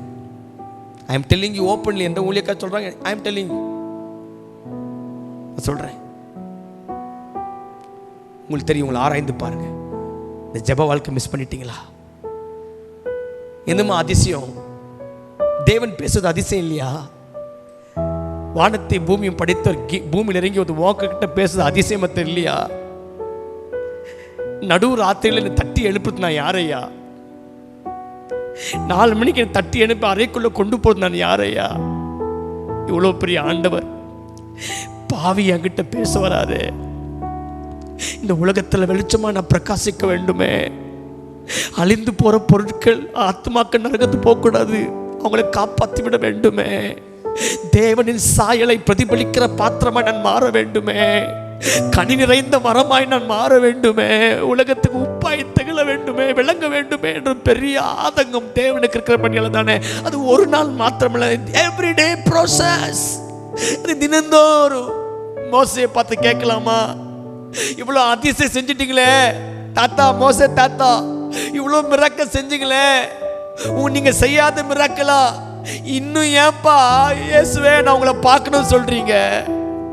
I am telling you openly. எந்த ஊழியக்கா சொல்றாங்க, ஐ எம் டெல்லிங் யூ, சொல்றேன். உங்களுக்கு தெரியும். உங்களை ஆராய்ந்து பாருங்க. இந்த ஜெப வாழ்க்கை மிஸ் பண்ணிட்டீங்களா? என்னமா அதிசயம், தேவன் பேசுறது அதிசயம் இல்லையா? வானத்தை பூமியும் படைத்தவர் பூமியில் இறங்கி ஒரு வாக்கிட்ட பேசுறது அதிசயமத்த இல்லையா? நடு ராத்திரியில் தட்டி எழுப்புறது நான் யாரையா? 4 மணிக்கு தட்டி எழுப்பி அறைக்குள்ள கொண்டு போறது நான் யாரையா? இவ்வளோ பெரிய ஆண்டவர் பாவி என்கிட்ட பேச வராது. இந்த உலகத்தில் வெளிச்சமா நான் பிரகாசிக்க வேண்டுமே. அழிந்து போற பொருட்கள் ஆத்மாக்கள் நரகத்து போகக்கூடாது, அவங்களை காப்பாற்றி விட வேண்டுமே. தேவனின் சாயலை பிரதிபலிக்கிற பாத்திரமாய் நான் மாற வேண்டுமே. கனி நிறைந்த மரமாய் நான் மாற வேண்டுமே. உலகத்துக்கு உப்பாய் திகழ வேண்டுமே, விளங்க வேண்டுமே என்ற பெரிய ஆதங்கம் தேவனுக்கு இருக்கிற பணியால தானே. அது ஒரு நாள் மாத்திரமல்ல, எவ்ரிடே ப்ராசஸ். அது தினந்தோறும். மோசையை பார்த்து கேட்கலாமா, இவ்வளோ அதிசயம் செஞ்சிட்டீங்களே தாத்தா, மோசே தாத்தா, இவ்வளோ மிராக்கல் செஞ்சீங்களே, நீங்க செய்யாத மிராக்கலா, இன்னும் ஏன்பா இயேசுவே நான் உங்களை பார்க்கணும்னு சொல்றீங்க?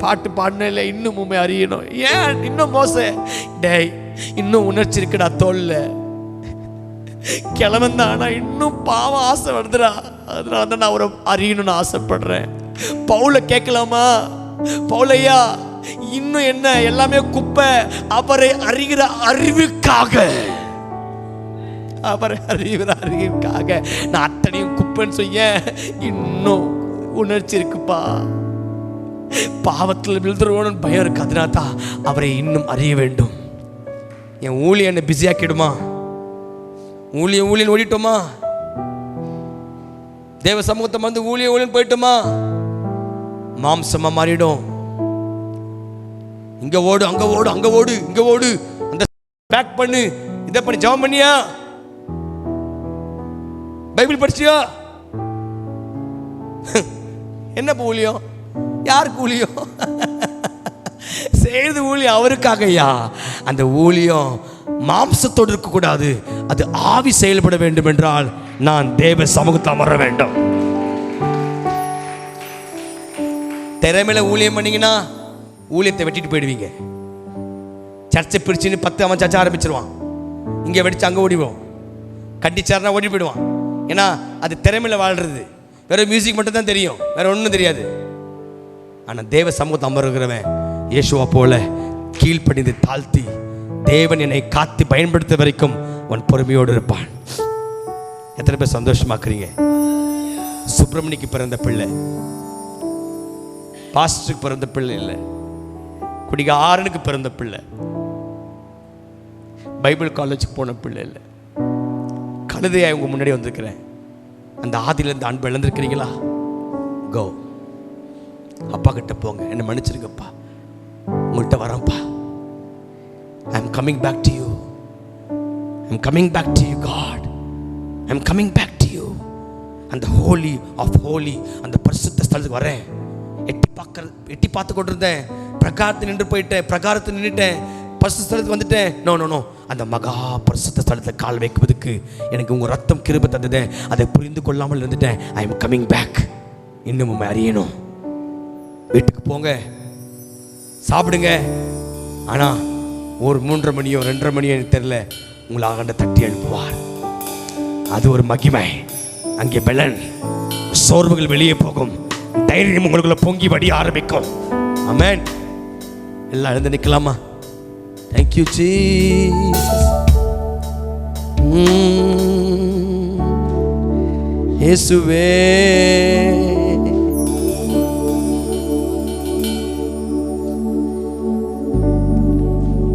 பாட்டு பாடின இல்லை, இன்னும் உண்மை அறியணும். ஏன் இன்னும் மோசே, டேய் இன்னும் உணர்ச்சி இருக்குடா தோல்ல, கிளம்பந்தான், ஆனா இன்னும் பாவம் ஆசை வருதுடா, அதனால தான் நான் அவரை அறியணும்னு ஆசைப்படுறேன். பவுல கேட்கலாமா, பவுலையா இன்னும் என்ன எல்லாமே குப்பை, அவரை அறிகிற அறிவுக்காக, அவரை அறிகிற அறிவுக்காக நான் அத்தனையும் குப்பைன்னு சொல்ல, இன்னும் உணர்ச்சி இருக்குப்பா, பாவத்தில் விழுந்துருவோன்னு பயம் இருக்கு, அதனால தான் அவரை இன்னும் அறிய வேண்டும். என் ஊழிய என்னை பிஸியாக்கிடுமா? ஊழியம் ஓடிட்டோமா? தேவ சமூகத்தை வந்து ஊழியம் போயிட்டோமா? மாம்சமா மாறிடும். இங்க ஓடு, அங்க ஓடு, அங்க ஓடு, இங்க ஓடு, அந்த பேக் பண்ணு, இதை பண்ணி, ஜெபம் பண்ணியா, பைபிள் படிச்சியா, என்ன ஊழியம்? யாருக்கு ஊழியம்? செய்து ஊழியம் அவருக்காகயா. அந்த ஊழியம் மாம்சத்தோடு இருக்கக்கூடாது, அது ஆவி செயல்பட வேண்டும் என்றால் நான் தேவ சமூகத்தை அமர வேண்டும். திறமையில ஊழியம் பண்ணீங்கன்னா ஊழியத்தை வெட்டிட்டு போயிடுவீங்க. சர்ச்சை பிரிச்சுன்னு 10 அவன் சர்ச்சை ஆரம்பிச்சிருவான், இங்கே வெடிச்சு அங்கே ஓடிடுவோம், கண்டிச்சார்னா ஓடி போயிடுவான். ஏன்னா அது திறமையில வாழ்றது. வேற மியூசிக் மட்டும் தான் தெரியும், வேற ஒன்றும் தெரியாது. ஆனால் தேவ சமூகத்தை அமருகிறவன் இயேசுவா போல கீழ்ப்படிந்து தாழ்த்தி தேவன் என்னை காத்து பயன்படுத்த வரைக்கும் அவன் பொறுமையோடு இருப்பான். எத்தனை பேர் சந்தோஷமாக்குறீங்க? சுப்பிரமணிக்கு பிறந்த பிள்ளை, பாஸ்டருக்கு பிறந்த பிள்ளை இல்லை, குடிகாரனுக்கு பிறந்த பிள்ளை, பைபிள் காலேஜுக்கு போன பிள்ளை இல்லை, கழுதையா உங்க முன்னாடி வந்திருக்கிறேன். அந்த ஆதியிலிருந்து அன்பு இழந்திருக்கிறீங்களா? கோ, அப்பா கிட்ட போங்க, என்னை மன்னிச்சிருங்கப்பா, உங்கள்கிட்ட வரேன்ப்பா. I am coming back to you, I am coming back to you God, I am coming back to you. அந்த ஹோலி ஆஃப் ஹோலி, அந்த பரிசுத்த ஸ்தலத்துக்கு வரேன். எட்டி பார்த்து கொண்டிருந்தேன், பிரகாரத்தை நின்று போயிட்டேன், பிரகாரத்தை நின்றுட்டேன், பரிசுத்த ஸ்தலத்துக்கு வந்துட்டேன். நோ நோ நோ, அந்த மகா பரிசுத்த ஸ்தலத்தில் கால் வைக்குவதற்கு எனக்கு உங்கள் ரத்தம் கிருபை தந்தது, அதை புரிந்து கொள்ளாமல் இருந்துட்டேன். I am coming back. இன்னும் உண்மை அறியணும். வீட்டுக்கு போங்க, சாப்பிடுங்க, ஆனால் ஒரு 3:30 மணியோ 2:30 மணியோ எனக்கு தெரியல, உங்களை ஆகண்ட தட்டி எழுப்புவார். அது ஒரு மகிமை. அங்கே பெலன், சோர்வுகள் வெளியே போகும், தைரியம் உங்களுக்குள்ள பொங்கி வடிய ஆரம்பிக்கும். ஆமென். எல்லாம் எழுந்து நிற்கலாமா? Thank you Jesus. இயேசுவே,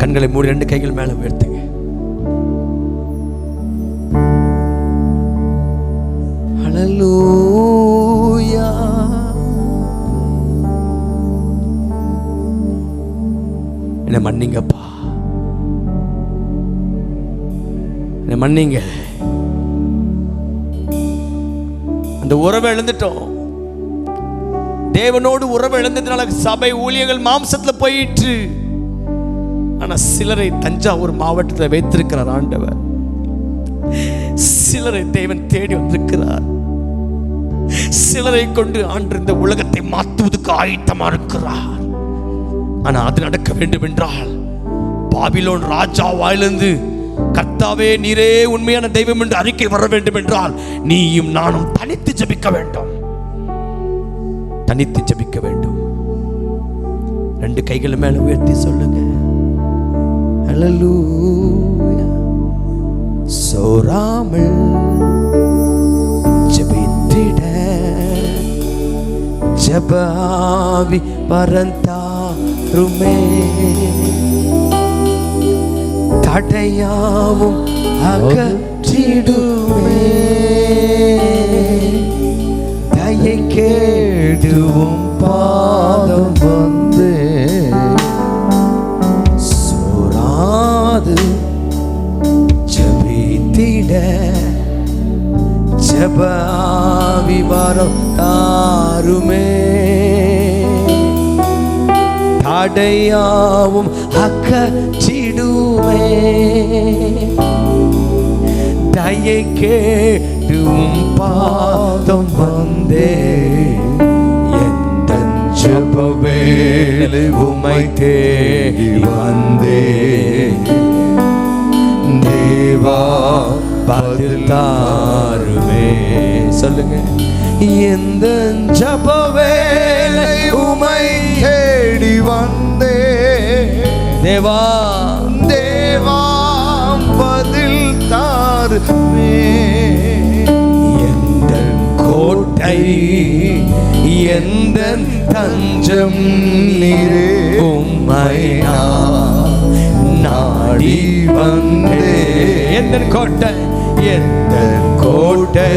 கண்களை மூடி 2 கைகள் மேல உயர்த்துங்க. ஹல்லேலூயா. என்ன மன்னிங்கப்பா, என்ன மன்னிங்க. அந்த உறவை இழந்துட்டோம். தேவனோடு உறவை இழந்ததுனால சபை ஊழியர்கள் மாம்சத்துல போயிட்டு. ஆனா சிலரை தஞ்சாவூர் மாவட்டத்தில் வைத்திருக்கிறார் ஆண்டவர். சிலரை தேவன் தேடி வந்திருக்கிறார். சிலரை கொண்டு ஆண்டு இந்த உலகத்தை மாற்றுவதற்கு ஆயத்தமா இருக்கிறார். ஆனா அது நடக்க வேண்டும் என்றால் பாபிலோன் ராஜா வாயிலிருந்து கர்த்தாவே நீரே உண்மையான தெய்வம் என்று அறிக்கை வர வேண்டும் என்றால் நீயும் நானும் தனித்து ஜெபிக்க வேண்டும். தனித்து ஜெபிக்க வேண்டும். 2 கைகளை மேல உயர்த்தி சொல்லுங்க, ஹல்லேலூயா. சோராமல் ஜெபித்திட ஜெபாவி பரந்தாருமே, தடையாவும் அகற்றிடுமே, தயை கேடுவும் பாதம் வந்து சோராது ஜெபித்திட ஜெபாவி பரந்தாருமே, தடையாவும் அகற்றிடுமே, தயை கேடும் பாதம் வந்தே, எந்த ஜெப வேளை உம்மை தேடி வந்தே, தேவா பதில் தாருமே. சொல்லுங்க, எந்த ஜெப வேளை உம்மை தேடி வந்தே, தேவா தேவா பதில் தாருமே, எந்த கோட்டை எந்த தஞ்சம் நீரே, உம்மை நாடி வந்தே. எந்த கோட்டை, எந்த கோட்டை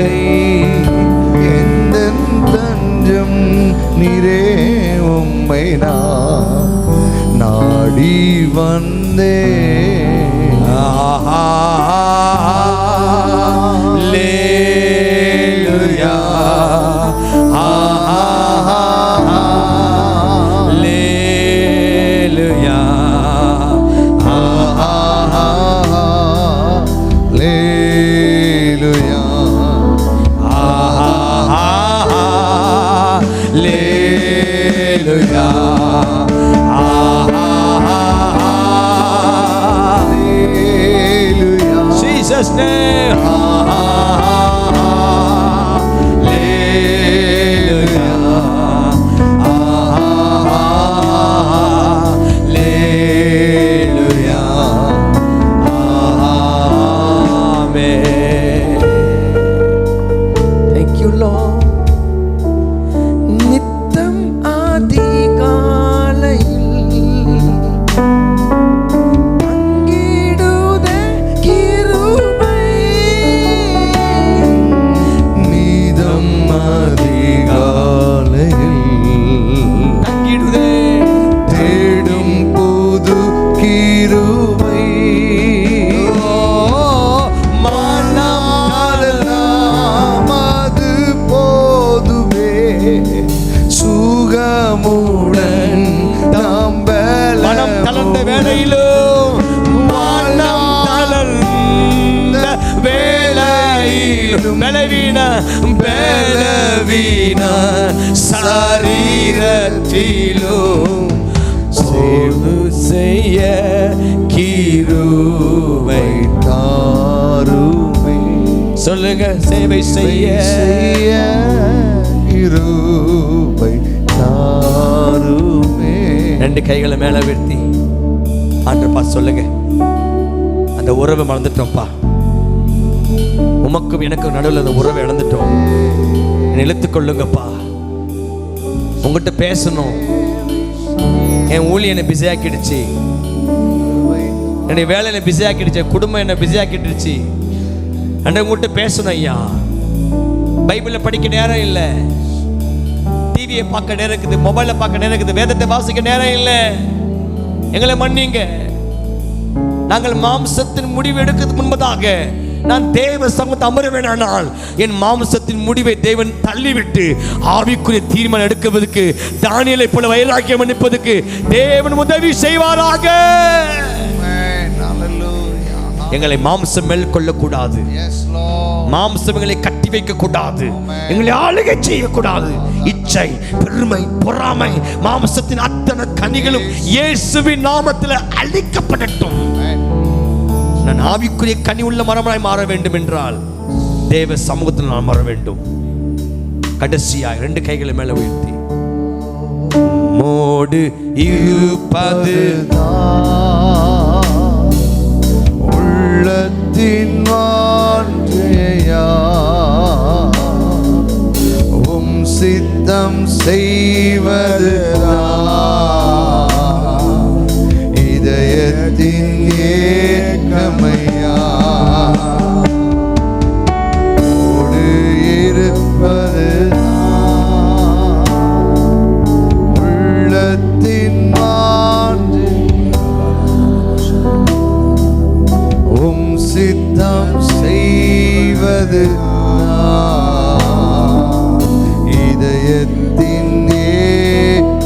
எந்த தஞ்சம் நீரே, உம்மை நாடி வந்தே. ஹல்லேலூயா, ஹல்லேலூயா, ஹல்லேலூயா, ஹல்லேலூயா, Jesus name. Hallelujah. Hallelujah. Amen. Thank you, Lord. நித்தம் அதிகாலையில் பலவீன சரீரத்திலும் சேவு செய்ய கிருபை தாருமே. சொல்லுங்க, சேவை செய்ய கிருபை தாருமே. 2 கைகளை மேல உயர்த்தி ஆண்டவரே பார்த்து சொல்லுங்க, அந்த உறவை மறந்துட்டோம்ப்பா. உமக்கும் எனக்கும் நடுவில் அந்த உறவை இழந்துட்டோம். என்னை இழுத்துக் கொள்ளுங்கப்பா. உங்ககிட்ட பேசணும். என் ஊழி என்னை பிஸி ஆக்கிடுச்சு, என்னுடைய வேலை என்னை பிஸி ஆக்கிடுச்சு, குடும்பம் என்னை பிஸி ஆக்கிடுச்சு. அன்றைய உங்கள்கிட்ட பேசணும் ஐயா. பைபிளில் படிக்க நேரம் இல்லை, டிவியை பார்க்க நேரம் இருக்குது, மொபைலை பார்க்க நேரம் இருக்குது, வேதத்தை வாசிக்க நேரம் இல்லை. எங்களை மன்னிங்க. நாங்கள் மாம்சத்தின் முடிவு எடுக்கிறதுக்கு முன்பதாக நான் தேவ சமூகத்தை அமர வேண்டானால் என் மாம்சத்தின் முடிவை தேவன் தள்ளிவிட்டு ஆவிக்குரிய தீர்மானம் எடுக்குவதற்கு, தானியேலை போல வைராக்கியம் மன்னிப்பதற்கு தேவன் உதவி செய்வாராக. எங்களை மாம்சம் மேற்கொள்ளக்கூடாது. Yes, Lord. மாம்சம் எங்களை கட்டி வைக்க கூடாது, எங்களை ஆளுகை செய்யக்கூடாது. இச்சை, பெருமை, பொறாமை, மாம்சத்தின் அத்தனை கனிகளும் இயேசுவின் நாமத்தில் அழிக்கப்படட்டும். நான் ஆவிக்குரிய கனி உள்ள மரமாய் மாற வேண்டும் என்றால் தேவ சமூகத்தில் நான் மாற வேண்டும். கடைசியாக 2 கைகளை மேல உயர்த்தி, மோடு இருப்பது உள்ளத்தின் வாஞ்சையா, உம் சித்தம் செய்வது இதயத்தின் ஏக்கமையா, ஓடு இருப்பது உள்ளத்தின் உம் சித்தம் செய்வது இதயத்தின் ஏக்கமையா.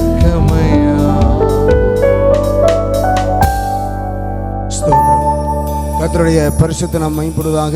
ஸ்தோத்திரம். கர்த்தருடைய பரிசுத்த நாமம் மகிமைப்படுவதாக.